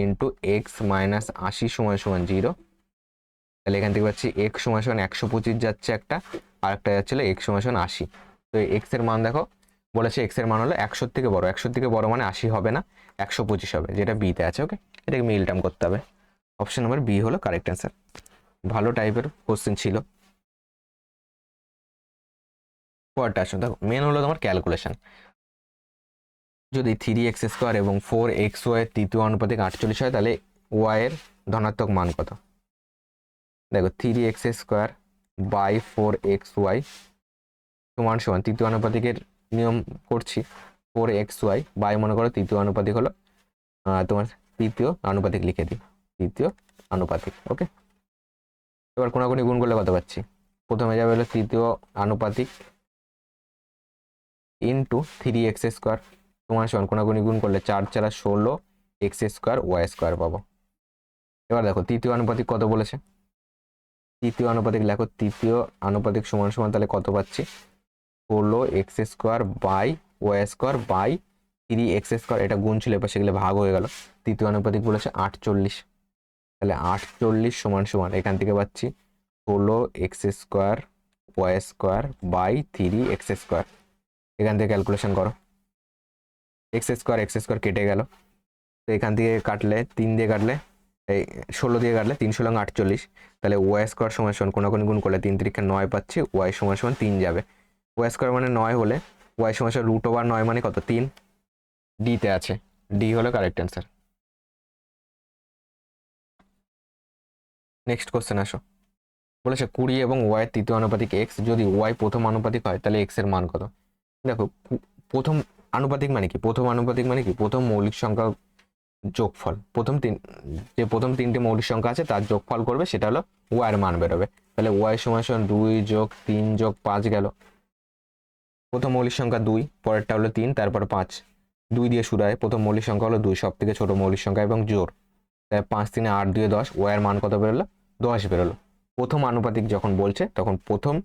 into x minus 80 সমান 0, তাহলে এখান থেকে পাচ্ছি এক্স সমান 125 যাচ্ছে একটা, আর একটা যাচ্ছিল এক্স সমান 80, তো এক্স এর মান দেখো বলেছে এক্স এর মান হলো 100 থেকে বড়, 100 থেকে বড় মানে 80 হবে না, 125 হবে, যেটা বিতে আছে, ওকে এটাকে মিল টার্ম করতে হবে, অপশন নাম্বার বি হলো কারেক্ট অ্যান্সার। ভালো টাইপের কোশ্চেন ছিল। পরটা আসো দেখো, মেন হলো তোমার ক্যালকুলেশন, যদি 3x² এবং 4xy এর তৃতীয় আনুপাতিক 48 হয় তাহলে y এর ধনাত্মক মান কত, দেখো 3x² বাই 4xy সমান সমান তৃতীয় আনুপাতিকের নিয়ম করছি, 4xy বাই মনে করো তৃতীয় আনুপাতিক হলো তোমার তৃতীয় আনুপাতিক লিখে দিই, তৃতীয় আনুপাতিক, ওকে এবার কোনাকুনি গুণ করলে কত পাচ্ছি, প্রথমে যাবে হলো তৃতীয় আনুপাতিক ইন্টু 3x² সমান কোনাকুনি গুণ করলে 4 4 16 x² y² পাবো। এবার দেখো তৃতীয় আনুপাতিক কত বলেছে, তৃতীয় আনুপাতিক লেখো, তৃতীয় আনুপাতিক সমান তাহলে কত পাচ্ছি 16x² by y² by 3x², এটা গুণ ছিল এবার সেগুলো ভাগ হয়ে গেল, তৃতীয় আনুপাতিক বলেছে 48, তাহলে 48 সমান এখান থেকে পাচ্ছি 16x² y² বাই 3x², এখান থেকে ক্যালকুলেশন করো, x² কেটে গেল, তো এখান থেকে কাটলে 3 দিয়ে কাটলে এই 16 দিয়ে কাটলে 3 16 48, তাহলে ওয়াই স্কোয়ার সমান সমান কোনাকুনি গুণ করলে 3 3 9 পাচ্ছি, ওয়াই সমান সমান 3 যাবে। ওয়াই স্কোয়ার মানে 9 হলে ওয়াই সমান সমান √9 মানে কত 3, ডিতে আছে, ডি হলো কারেক্ট অ্যান্সার। নেক্সট কোশ্চেন আসো, বলেছে 20 এবং ওয়াই তৃতীয় আনুপাতিক এক্স, যদি ওয়াই প্রথম আনুপাতিক হয় তাহলে এক্স এর মান কত। দেখো প্রথম আনুপাতিক মানে কি, প্রথম আনুপাতিক মানে কি, প্রথম মৌলিক সংখ্যা যোগফল, প্রথম তিনটে মৌলিক সংখ্যা আছে তার যোগফল করবে, সেটা হলো ওয়াই এর মান বেরোবে। তাহলে ওয়াই সমান সমান 2 + 3 + 5 গেল, প্রথম মৌলিক সংখ্যা 2, পরেরটা হলো 3, তারপর 5, 2 দিয়ে শুরু হয়, প্রথম মৌলিক সংখ্যা হলো 2, সব থেকে ছোট মৌলিক সংখ্যা এবং জোর, তাই 5 3 8 2 10, ওয়াই এর মান কত বেরোলো 10 বেরোলো। প্রথম আনুপাতিক যখন বলছে তখন প্রথম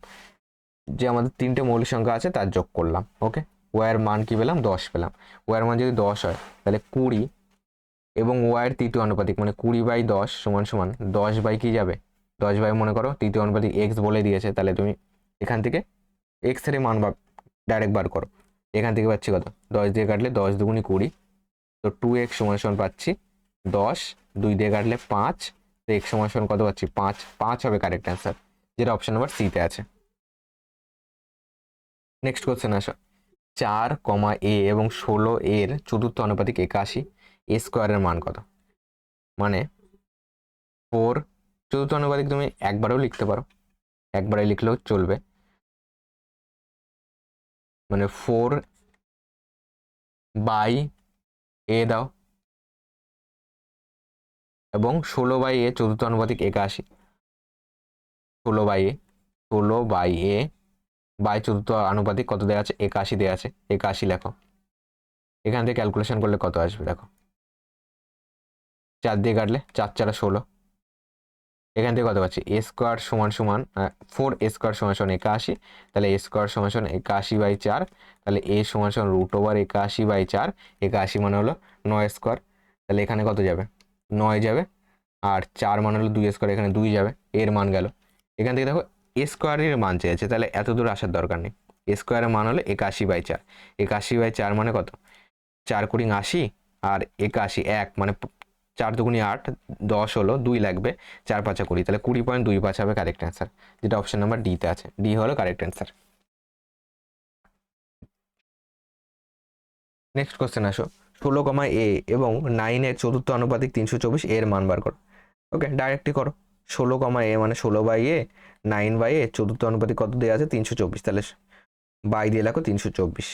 যে আমাদের তিনটে মৌলিক সংখ্যা আছে তার যোগ করলাম, ওকে, ওয়াই এর মান কি পেলাম 10 পেলাম। ওয়াই এর মান যদি 10 হয় তাহলে 20 এবং ওয়াই এর তৃতীয় আনুপাতিক মানে 20/10 সমান সমান 10 বাই কি যাবে 10 বাই, মনে করো তৃতীয় আনুপাতিক এক্স বলে দিয়েছে, তাহলে তুমি এখান থেকে এক্স এর মান ডাইরেক্ট বার করো, এখান থেকে পাচ্ছি কত 10 দিয়ে কাটলে 10 দুগুণি 20, তো 2x সমান সমান পাচ্ছি 10, 2 দিয়ে কাটলে 5, তো x সমান সমান কত পাচ্ছি 5, 5 হবে কারেক্ট অ্যান্সার, যেটা অপশন নাম্বার সিতে আছে। নেক্সট কোশ্চেন আসো, 4, এ এবং 16 এর চতুর্থ আনুপাতিক 81, এ স্কোয়ারের মান কত। মানে 4 চতুর্থ আনুপাতিক তুমি একবারও লিখতে পারো, একবারে লিখলেও চলবে, মানে 4/a দাও এবং 16/a চতুর্থ আনুপাতিক 81, 16/a, 16/a বাই চতুর্থ আনুপাতিক কত দেওয়া আছে 81 দেওয়া আছে, 81 লেখো, এখান থেকে ক্যালকুলেশন করলে কত আসবে দেখো, 4 দিয়ে কাটলে 4 4 16, এখান থেকে কত পাচ্ছি এ স্কোয়ার সমান সমান 4a স্কোয়ার সমান সমান 81, তাহলে এ স্কোয়ার সমান সমান 81/4, তাহলে এ সমান সমান √81/4, 81 মানে হলো 9 স্কোয়ার, তাহলে এখানে কত যাবে 9 যাবে, আর 4 মানে হলো 2 স্কোয়ার, এখানে 2 যাবে, এর মান গেল। এখান থেকে দেখো এ স্কোয়ারের মান চেয়েছে, তাহলে এত দূর আসার দরকার নেই, এ স্কোয়ারের মান হলো 81/4, 81/4 মানে কত 4 × 80 আর 81 1 মানে 4 2 8, 10 হলো 2 লাগবে, 4 5 20, তাহলে 20.25 হবে কারেক্ট অ্যান্সার, যেটা অপশন নাম্বার ডিতে আছে, ডি হলো কারেক্ট অ্যান্সার। নেক্সট কোশ্চেন আসো, 16, এ এবং 9 এর চতুর্থ আনুপাতিক 324, এর মান বার করো। ওকে, ডাইরেক্টই করো, 16, এ মানে 16/a, 9/a চতুর্থ আনুপাতিক কত দেওয়া আছে 324, তাহলে বাই দিয়ে লেখো 324,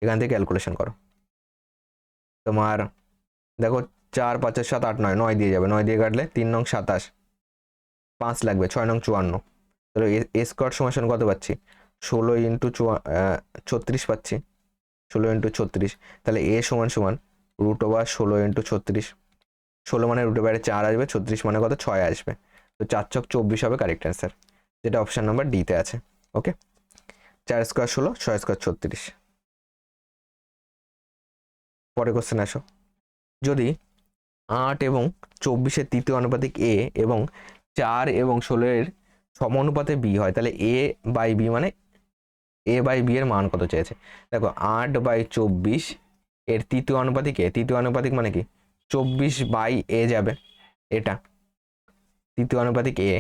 এখান থেকে ক্যালকুলেশন করো, তোমার দেখো 4 5 7 8 9, 9 দিয়ে যাবে, 9 দিয়ে কাটলে 3 9 27, 5 লাগবে, 6 9 54, তাহলে এ স্কোয়ার সমান কত পাচ্ছি 16 × 36 পাচ্ছি, 16 × 36, তাহলে এ সমান সমান √16 × 36, 16 মানে √4 আসবে, 36 মানে কত 6 আসবে, তো 4 ছক 24 হবে কারেক্ট অ্যান্সার, যেটা অপশন নাম্বার ডিতে আছে। ওকে, 4 স্কোয়ার 16, 6 স্কোয়ার 36। পরে কোশ্চেন আসো, যদি 8 এবং 24-এর তৃতীয় আনুপাতিক এ এবং 4 এবং 16 এর সমানুপাতে বি হয়, তাহলে a/b মানে a/b এর মান কত চেয়েছে। দেখো 8/24 এর তৃতীয় আনুপাতিক এ, তৃতীয় আনুপাতিক মানে কি 24/a যাবে, এটা তৃতীয় আনুপাতিক এ,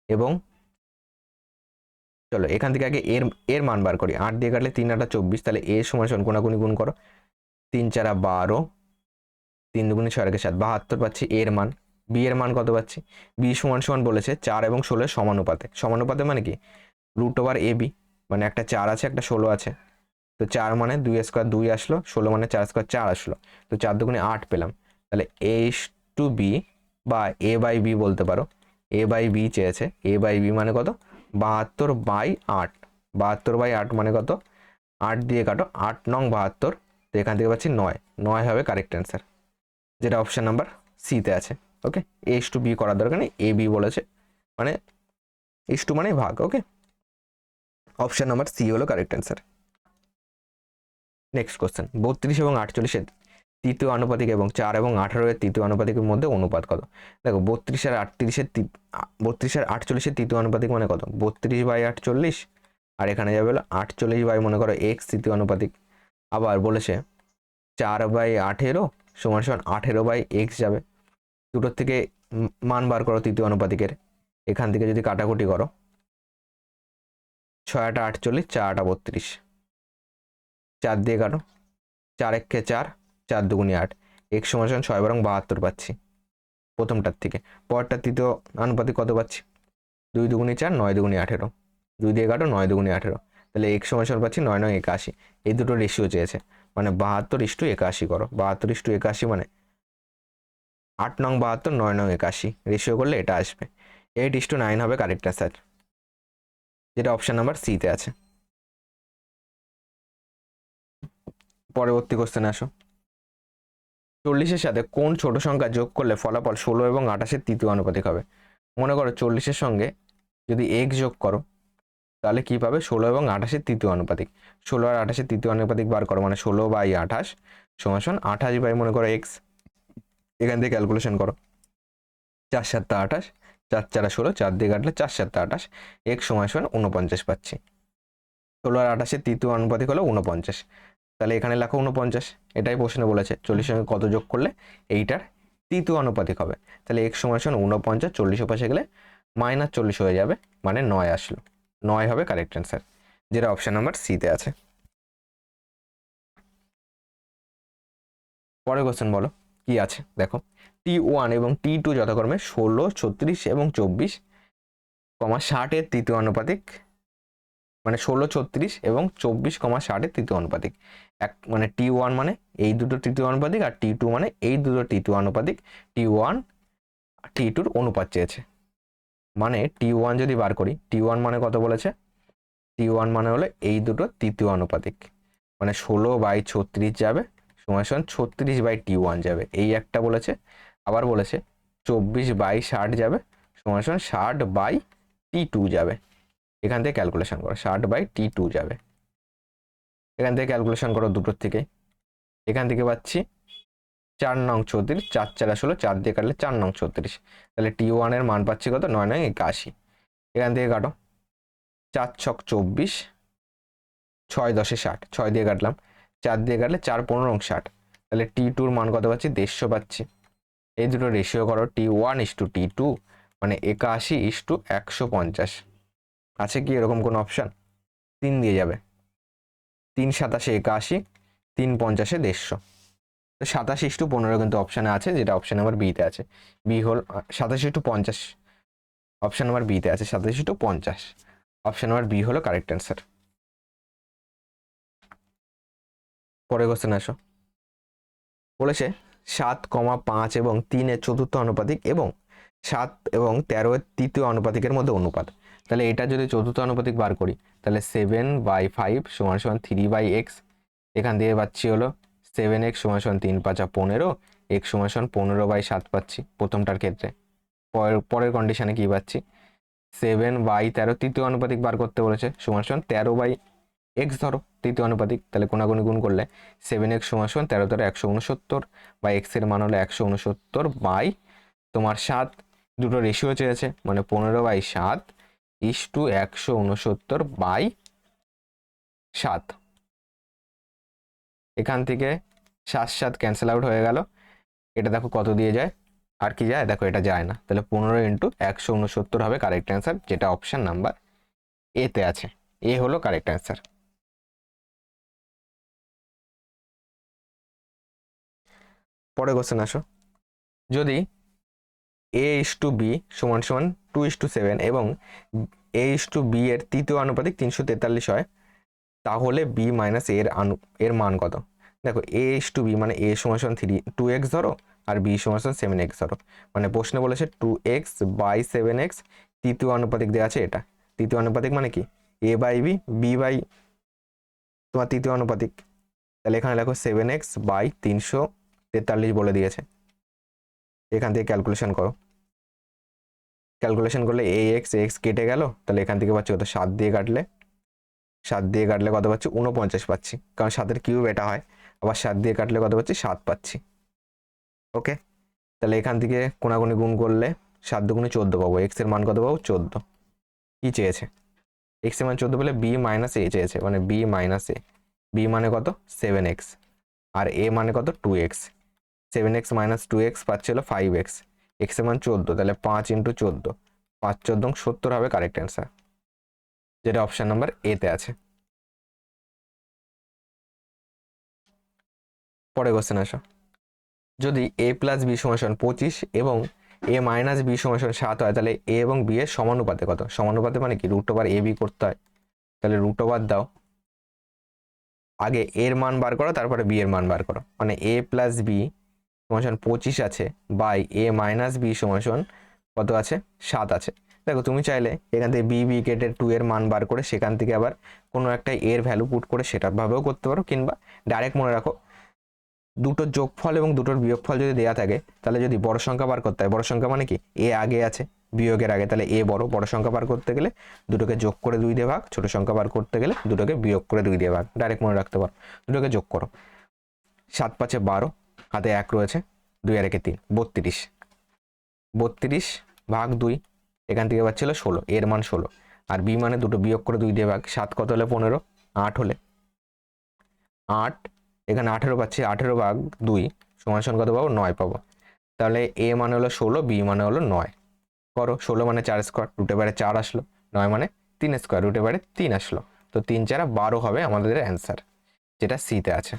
এবং চলো এখান থেকে আগে এর এর মান বার করি, 8 দিয়ে কাটলে 3 8 24, তাহলে এ সমান সমান কোনাকুনি গুণ করো, 3 4 12, 3 2 6 7 72 পাচ্ছি এর মান। বি এর মান কত পাচ্ছি, বি সমান সমান বলেছে 4 এবং 16 সমানুপাতে, সমানুপাতে মানে কি √ab, মানে একটা 4 আছে একটা 16 আছে, তো 4 মানে 2 স্কোয়ার 2 আসলো, 16 মানে 4 স্কোয়ার 4 আসলো, তো 4 2 8 পেলাম, তাহলে a/b বা a/b বলতে পারো, a/b চেয়েছে, a/b মানে কত 72/8, 72/8 মানে কত 8 দিয়ে কাটো, 8 9 72, তো এখান থেকে পাচ্ছি 9, 9 হবে কারেক্ট অ্যান্সার, যেটা অপশন নাম্বার সিতে আছে। ওকে, a/b করার দরকার নেই, a b বলেছে মানে a/2 মানে ভাগ। ওকে, অপশন নাম্বার সি হলো কারেক্ট অ্যান্সার। নেক্সট কোশ্চেন, 32 এবং 48-এর তৃতীয় আনুপাতিক এবং 4 এবং 18 এর তৃতীয় আনুপাতিকের মধ্যে অনুপাত কত। দেখো 32 আর 48-এর তৃতীয় আনুপাতিক মানে কত 32/48, আর এখানে যাবে হলো 48 মনে করো x তৃতীয় আনুপাতিক, আবার বলেছে 4/18 সমান সমান 18/x যাবে, দুটোর থেকে মান বার করো তৃতীয় আনুপাতিকের। এখান থেকে যদি কাটাকুটি করো, 6 আটা 48, 4 আটা 32, 4 দিয়ে কাটো, 4 একে 4, 4 দুগুণে 8, x সমান 6 বরং 72 পাচ্ছি প্রথমটার থেকে। পরেরটার তৃতীয় আনুপাতিক কত পাচ্ছি? 2 দুগুণে 4, 9 দুগুণে 18, 2 দিয়ে কাটো, 9 দুগুণে 18, তাহলে x সমান পাচ্ছি 9 9 81। এই দুটো রেশিও চেয়েছে, মানে 72:81 করো। 72:81 মানে 8 নং 72, 9 নং 81 রেশিও করলে এটা আসবে। 8:9 হবে কারেক্ট অ্যান্সার, যেটা অপশন নাম্বার সিতে আছে। পরবর্তী কোশ্চেনে আসো। 40-এর সাথে কোন ছোট সংখ্যা যোগ করলে ফলাফল 16 এবং 28-এর তৃতীয় আনুপাতিক হবে? মনে করো 40-এর সঙ্গে যদি x যোগ করো তাহলে কি পাবে? 16 এবং 28-এর তৃতীয় আনুপাতিক। 16 আর 28-এর তৃতীয় আনুপাতিক বার করো, মানে 16/28 সমান 28 বাই মনে করো x। এখান থেকে ক্যালকুলেশন করো, 4 7 28, 4 4 16, 4 দিয়ে কাটলে 4 7 28, x সমান 49 পাচ্ছি। 16 আর 28-এর তৃতীয় আনুপাতিক হলো 49, তাহলে এখানে লেখো 49। এটাই প্রশ্নে বলেছে 40 সঙ্গে কত যোগ করলে এইটার তৃতীয় আনুপাতিক হবে। তাহলে x সমান 49, 40 পাশে গেলে -40 হয়ে যাবে, মানে 9 আসলো। 9 হবে কারেক্ট অ্যান্সার, যেটা অপশন নাম্বার সিতে আছে। পরের কোশ্চেন বলো কি আছে দেখো। T1 এবং T2 যথাক্রমে 16, 36 এবং 24, 60-এর তৃতীয় আনুপাতিক, মানে 16, 36 এবং 24, 60-এর তৃতীয় আনুপাতিক। মানে T1 মানে এই দুটো তৃতীয় আনুপাতিক, আর T2 মানে এই দুটো তৃতীয় আনুপাতিক। T1 T2-র অনুপাত চেয়েছে, মানে T1 যদি বার করি, T1 মানে কত বলেছে? T1 মানে হলো এই দুটো তৃতীয় আনুপাতিক, মানে 16/36 যাবে সমান 36/T1 যাবে, এই একটা বলেছে। আবার বলেছে 24/60 যাবে সমান 60/T2 যাবে। এখান থেকে ক্যালকুলেশন করো, 60/T2 যাবে। এখান থেকে ক্যালকুলেশন করো দুটোর থেকে। এখান থেকে পাচ্ছি 4 নং 34, 4 4 16, 4 দিয়ে কাটলে 4 নং 34, তাহলে T1 এর মান পাচ্ছি কত? 9 নং 81। এখান থেকে কাটো, 4 ছক 24, 6 10 60, 6 দিয়ে কাটলাম, 4 দিয়ে কাটলে 4 15 60, তাহলে T2-র মান কত পাচ্ছি? 150 পাচ্ছি। এই দুটো রেশিও করো, T1:T2 মানে 81:150। আছে কি এরকম কোন অপশন? 3 দিয়ে যাবে, 3 27 81, 3 50 150, 27:15 কিন্তু অপশানে আছে, যেটা অপশন নাম্বার বিতে আছে। বি হল 27:50, অপশন নাম্বার বিতে আছে 27:50, অপশন নাম্বার বি হলো কারেক্ট অ্যান্সার। পরের কোশ্চেন আসো। বলেছে 7,5 এবং 3-এর চতুর্থ আনুপাতিক এবং 7 এবং 13-এর তৃতীয় আনুপাতিকের মধ্যে অনুপাত। তাহলে এটা যদি চতুর্থ আনুপাতিক বার করি তাহলে 7/5 সমান 3/x। এখান থেকে পাচ্ছি হলো 7x সমান 3 5 15, x সমান 15/7 পাচ্ছি প্রথমটার ক্ষেত্রে। পরের কন্ডিশনে কি পাচ্ছি? 7/13 তৃতীয় আনুপাতিক বার করতে বলেছে, সমান 13/x ধরো তৃতীয় আনুপাতিক, তাহলে কোনাগুনি গুণ করলে 7x সমান 13 13 169, বা x এর মান হলো 169 বাই তোমার 7, দুটো রেশিও চেয়েছে, মানে 15/7 169/7। এখান থেকে 7 7 ক্যান্সেল আউট হয়ে গেল। এটা দেখো কত দিয়ে যায়, আর কি যায় দেখো, এটা যায় না, তাহলে 15 × 169 হবে কারেক্ট অ্যান্সার, যেটা অপশন নাম্বার এতে আছে। এ হলো কারেক্ট অ্যান্সার। পরে কোশ্চেন আসো। যদি a:b সমান 2:7 এবং a:b এর তৃতীয় আনুপাতিক 343 হয়, তাহলে b - এর মান কত? দেখো a:b মানে a সমান 2x ধরো, আর b সমান 7x ধরো, মানে প্রশ্নে বলেছে 2x/7x, তৃতীয় আনুপাতিক দেওয়া আছে এটা। তৃতীয় আনুপাতিক মানে কি? a/b, b বাই তোমার তৃতীয় আনুপাতিক, তাহলে এখানে লেখো 7x/343 বলে দিয়েছে। এখান থেকে ক্যালকুলেশন করো, ক্যালকুলেশন করলে ax কেটে গেল, তাহলে এখান থেকে পাচ্ছি কত? 7 দিয়ে কাটলে, 7 দিয়ে কাটলে কত পাচ্ছি? 49 পাচ্ছি, কারণ 7-এর কিউব এটা হয়। আবার 7 দিয়ে কাটলে কত পাচ্ছি? 7 পাচ্ছি। ওকে, তাহলে এখান থেকে কোনাগুনি গুণ করলে 7 দুগুণে 14 পাবো, এক্স এর মান কত পাবো? 14। কি চেয়েছে? এক্স এর মান 14 বলে b - a চেয়েছে, মানে b - a। b মানে কত? 7x, আর a মানে কত? 2x। 7x - 2x পাচ্ছি হলো 5x, এক্স এর মান 14, তাহলে 5 × 14, 5 × 14 70 হবে কারেক্ট অ্যান্সার, যেটা অপশন নাম্বার এ তে আছে। পরে কোশ্চেন আসো, যদি a প্লাস বি সমান 25 এবং a মাইনাস বি সমান 7 হয়, তাহলে a এবং b এর সমানুপাতে কত? সমানুপাতে মানে কি, রুট ওভার এ বি করতে হয়, তাহলে রুট ওভার দাও, আগে এর মান বার করো তারপরে বি এর মান বার করো, মানে a প্লাস বি সমান 25 আছে বাই a মাইনাস বি সমান কত আছে? 7 আছে। দেখো তুমি চাইলে এখান থেকে বি বি কেটে 2 এর মান বার করে সেখান থেকে আবার কোনো একটা এর ভ্যালু পুট করে সেটা ভাবেও করতে পারো, কিংবা ডাইরেক্ট মনে রাখো দুটোর যোগফল এবং দুটোর বিয়োগফল যদি দেওয়া থাকে, তাহলে যদি বড় সংখ্যা বার করতে হয়, বড় সংখ্যা মানে কি এ আগে আছে বিয়োগের আগে, তাহলে এ বড়, বড় সংখ্যা বার করতে গেলে দুটোকে যোগ করে 2 দিয়ে ভাগ, ছোট সংখ্যা বার করতে গেলে দুটোকে বিয়োগ করে 2 দিয়ে ভাগ, ডাইরেক্ট মনে রাখতে পারো। দুটোকে যোগ করো, 7 × 5 = 12, হাতে 1 রয়েছে, 2 আর 1 3, 32, 32 ভাগ 2, এখান থেকে পাচ্ছিল 16, এর মান 16, আর বি মানে দুটো বিয়োগ করে 2 দিয়ে ভাগ, 7 কত হলে 15, 8 হলে 8, এখানে 18 পাচ্ছি, 18 ভাগ 2 সমান কত পাবো? 9 পাবো। তাহলে এ মানে হলো 16, বি মানে হলো 9, করো, 16 মানে 4 স্কোয়ার, রুটে বাইরে 4 আসলো, 9 মানে 3 স্কোয়ার, রুটে বাইরে 3 আসলো, তো 3 × 4 = 12 হবে আমাদের অ্যান্সার, যেটা সিতে আছে।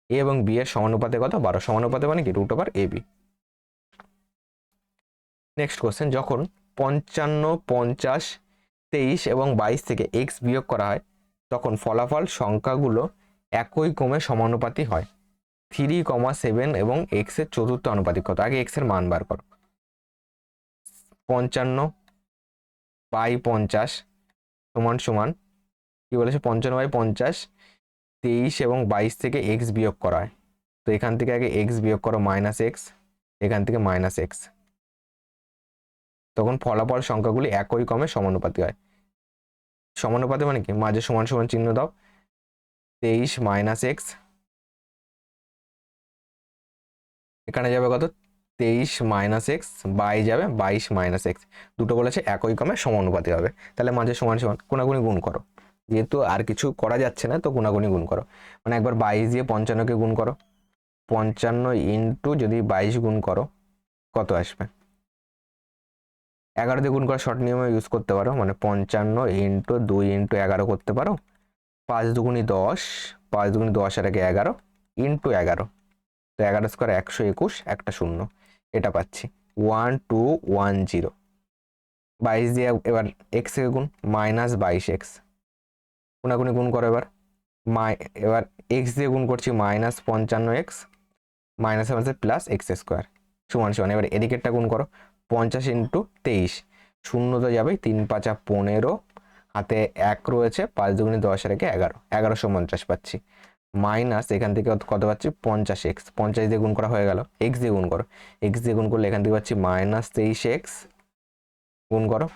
এ এবং বি এর সমানুপাতে কত? 12, সমানুপাতে মানে কি root over A B. Next question, যখন 55, 50, 23 এবং 22 থেকে এক্স বিয়োগ করা হয়, তখন ফলাফল সংখ্যাগুলো একই ক্রমে সমানুপাতি হয়। 3, 7 এবং এক্স এর চতুর্থ আনুপাতিক কত? আগে এক্স এর মান বার করো। 55 বাই 50 সমান কি বলেছে? 55 বাই 50, 23 এবং 22 থেকে এক্স বিয়োগ করা হয়, তো এখান থেকে আগে এক্স বিয়োগ করো, -x, এখান থেকে -x, তখন ফলাফল সংখ্যাগুলি একই ক্রমে সমানুপাতি হয়। সমানুপাতে মানে কি, মাঝে সমান সমান চিহ্ন দাও, 23 - x, এখানে যাবে কত? 23 - x, বাই যাবে 22 - x, দুটো বলেছে একই ক্রমে সমানুপাতি হবে, তাহলে মাঝে সমান সমান কোনাকুনি গুণ করো, যেহেতু আর কিছু করা যাচ্ছে না তো কোনাকুনি গুণ করো, মানে একবার 22 দিয়ে 55কে গুণ করো, 55 ইন্টু যদি 22 গুণ করো কত আসবে? 11 দিয়ে গুণ করা শর্ট নিয়মে ইউজ করতে পারো, মানে 55 ইন্টু 2 ইন্টু 11 করতে পারো, 5 দুগুণি 10, 5 দুগুণি 10 আর 11 ইন্টু 11, তো 11 স্কোয়ার 121, একটা 0, এটা পাচ্ছি 1210। 22 দিয়ে এবার এক্স এর গুণ, -22x, কোনাকুনি গুণ করো এবার, এবার এক্স দিয়ে গুণ করছি, -55x, মাইনাস আছে প্লাস এক্স স্কোয়ার সমান, এবার এদিকেরটা গুণ করো, 50 ইন্টু 23, 0 তো যাবে, 3 × 5 = 15, হাতে 1 রয়েছে, 5 দুগুণি 10 আর 11, 1150 পাচ্ছি, মাইনাস এখান থেকে কত পাচ্ছি? 50x, 50 দিয়ে গুণ করা হয়ে গেল, এক্স দিয়ে গুণ করো, এক্স দিয়ে গুণ করলে এখান থেকে পাচ্ছি -23x, গুণ করো,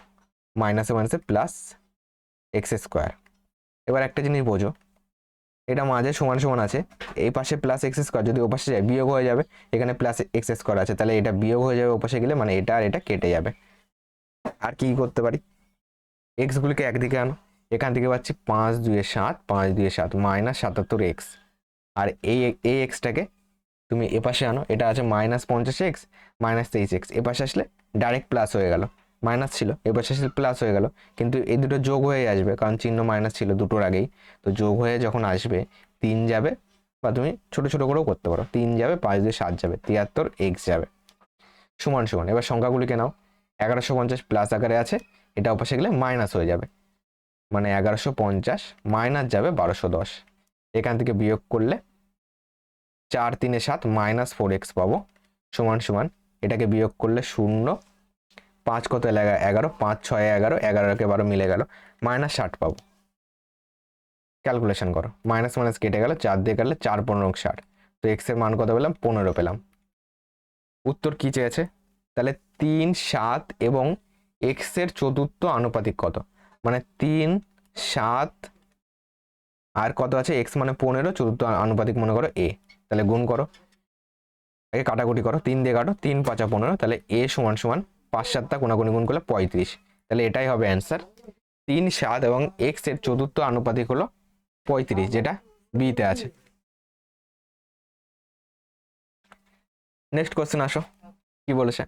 মাইনাসে মাইনাসে প্লাস এক্স স্কোয়ার। এবার একটা জিনিস বোঝো, এটা মাঝে সমান সমান আছে, এই পাশে প্লাস এক্স স্কোয়ার, যদি ও পাশে যায় বিয়োগ হয়ে যাবে, এখানে প্লাস এক্স স্কোয়ার আছে, তাহলে এটা বিয়োগ হয়ে যাবে ও পাশে গেলে, মানে এটা আর এটা কেটে যাবে। আর কি করতে পারি, এক্স গুলিকে একদিকে আনো, এখান থেকে পাচ্ছি 5 × 2 = 7, 5 × 2 = 7, -77x, আর এই এক্সটাকে তুমি এ পাশে আনো, এটা আছে -50x, -23x, এ পাশে আসলে ডাইরেক্ট প্লাস হয়ে গেল, মাইনাস ছিল এ পাশে আসলে প্লাস হয়ে গেল, কিন্তু এই দুটো যোগ হয়ে আসবে, কারণ চিহ্ন মাইনাস ছিল দুটোর আগেই, তো যোগ হয়ে যখন আসবে 3 যাবে, বা তুমি ছোট ছোট করেও করতে পারো, 3 যাবে, 5 দিয়ে 7 যাবে, 73x যাবে, সমান। এবার সংখ্যাগুলিকে নাও, 1150 প্লাস আকারে আছে, এটা ওপাশে গেলে মাইনাস হয়ে যাবে, মানে 1150 মাইনাস যাবে 1210, এখান থেকে বিয়োগ করলে 4 × 3 = 7, -4x পাবো, সমান, এটাকে বিয়োগ করলে 0, 5 কত এলে 11, 5 × 6 = 11, 11 কে 12 মিলে গেল, -60 পাবো। ক্যালকুলেশন করো, মাইনাস মাইনাস কেটে গেল, 4 দিয়ে কাটলে 4 × 15 = 60, তো এক্স এর মান কত পেলাম? 15 পেলাম। উত্তর কি চেয়েছে? তাহলে 3, 7 এবং এক্স এর চতুর্থ আনুপাতিক কত? মানে 3, 7 আর কত আছে? এক্স মানে 15, চতুর্থ আনুপাতিক মনে করো এ, তাহলে গুণ করো, আগে কাটাকুটি করো, 3 দিয়ে কাটো, 3 × 5 = 15, তাহলে এ সমান 5 × 7 কোনাকুনি গুণ করলে 35, তাহলে এটাই হবে অ্যান্সার। 3, 7 এবং এক্স এর চতুর্থ আনুপাতিক হলো 35, যেটা বি তে আছে। নেক্সট কোশ্চেন আসো, কি বলেছে?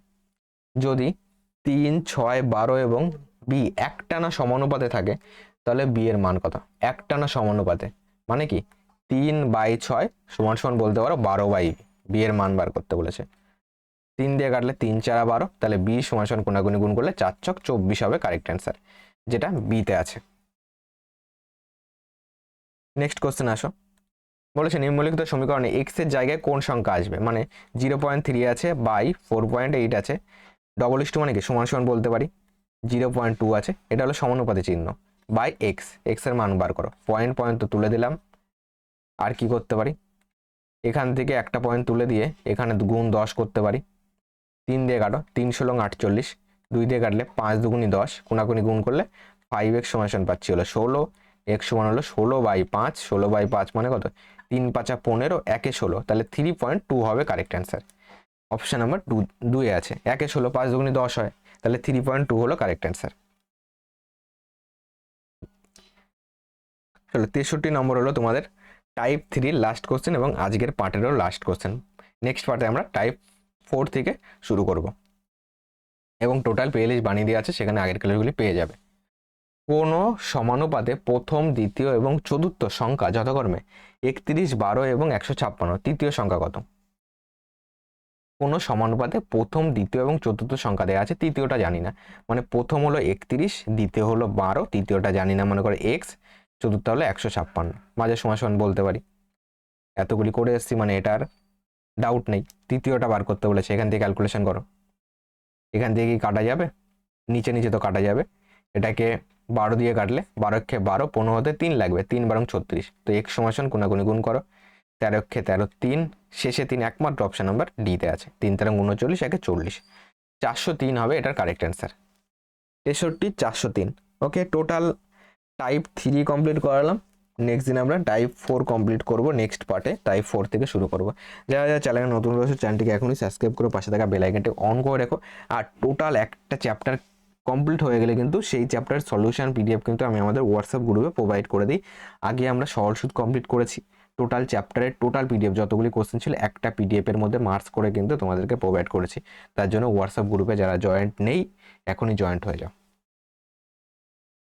যদি 3, 6, 12 এবং বি একটানা সমানুপাতে থাকে তাহলে বি এর মান কত? একটানা সমানুপাতে মানে কি 3/6 সমান সমান বলতে পারো 12/বি, বি এর মান বার করতে বলেছে। 3 দিয়ে কাটলে 3 4 12, তাহলে বি সমান সমান কোনাকুনি গুণ করলে 4 ছক 24 হবে কারেক্ট অ্যান্সার, যেটা বিতে আছে। নেক্সট কোশ্চেন আসো। বলেছে নিম্নলিখিত সমীকরণে এক্স এর জায়গায় কোন সংখ্যা আসবে, মানে 0.3 আছে বাই 4.8 আছে, ডবল ইস্টু মানে কি সমান সমান বলতে পারি, 0.2 আছে, এটা হলো সমানুপাতে চিহ্ন, বাই এক্স, এক্স এর মান বার করো, পয়েন্ট পয়েন্ট তো তুলে দিলাম। আর কি করতে পারি, এখান থেকে একটা পয়েন্ট তুলে দিয়ে এখানে গুণ 10 করতে পারি। 3 দিয়ে কাটো, 3 ষোলো 48, 2 দিয়ে কাটলে 5 দুগুণি 10, কোনাকুনি গুণ করলে 5x সমান সমান পাচ্ছি হলো 16, x সমান হলো 16/5, 16/5 মানে কত, 3 5 15, 1 16, তাহলে 3.2 হবে কারেক্ট অ্যান্সার। অপশন নাম্বার 2 এ আছে, 1 16, 5 দুগুণি 10 হয়, তাহলে 3.2 হলো কারেক্ট অ্যান্সার। চলো 63 নম্বর হলো তোমাদের টাইপ 3 লাস্ট কোশ্চেন এবং আজকের পার্টেরও লাস্ট কোশ্চেন। নেক্সট পার্টে আমরা টাইপ 4 থেকে শুরু করব এবং টোটাল প্লেলিস্ট বানিয়ে দেওয়া আছে, সেখানে আগের ক্লাসগুলি পেয়ে যাবে। কোনো সমানুপাতে প্রথম, দ্বিতীয় এবং চতুর্থ সংখ্যা যথাক্রমে 31, 12 এবং 156, তৃতীয় সংখ্যা কত? কোনো সমানুপাতে প্রথম, দ্বিতীয় এবং চতুর্থ সংখ্যা দেওয়া আছে, তৃতীয়টা জানি না, মানে প্রথম হলো 31, দ্বিতীয় হলো 12, তৃতীয়টা জানি না, মনে করে এক্স, চতুর্থ হলো 156, মাঝে সমান সমান বলতে পারি। এতগুলি করে এসছি মানে এটার ডাউট নেই। তৃতীয়টা বার করতে বলেছে, এখান থেকে ক্যালকুলেশন করো, এখান থেকে কি কাটা যাবে, নিচে নিচে তো কাটা যাবে, এটাকে 12 দিয়ে কাটলে 12 × 12, 15 হতে 3 লাগবে, 3 12 36, তো এক সমান সমান কোনাকুনি গুণ করো, 13 × 13 3, শেষে 3 একমাত্র অপশন নাম্বার ডিতে আছে, 3 13 39, 1 40, 403 হবে এটার কারেক্ট অ্যান্সার। 63 403। ওকে, টোটাল টাইপ 3 কমপ্লিট করালাম। নেক্সট দিন আমরা টাইপ 4 কমপ্লিট করব, নেক্সট পার্টে টাইপ 4 থেকে শুরু করব। যারা যারা চ্যানেলে নতুন রয়েছে চ্যানেলটিকে এখনই সাবস্ক্রাইব করে পাশে থাকা বেল আইকনটি অন করে রেখো। আর টোটাল একটা চ্যাপ্টার কমপ্লিট হয়ে গেলে কিন্তু সেই চ্যাপ্টার সলিউশন পিডিএফ কিন্তু আমি আমাদের হোয়াটসঅ্যাপ গ্রুপে প্রোভাইড করে দিই। আগে আমরা সরল সুদ কমপ্লিট করেছি, টোটাল চ্যাপ্টারের টোটাল পিডিএফ যতগুলি কোশ্চেন ছিল একটা পিডিএফের মধ্যে মার্কস করে কিন্তু তোমাদেরকে প্রোভাইড করেছি। তার জন্য হোয়াটসঅ্যাপ গ্রুপে যারা জয়েন্ট নেই এখনই জয়েন্ট হয়ে যাও।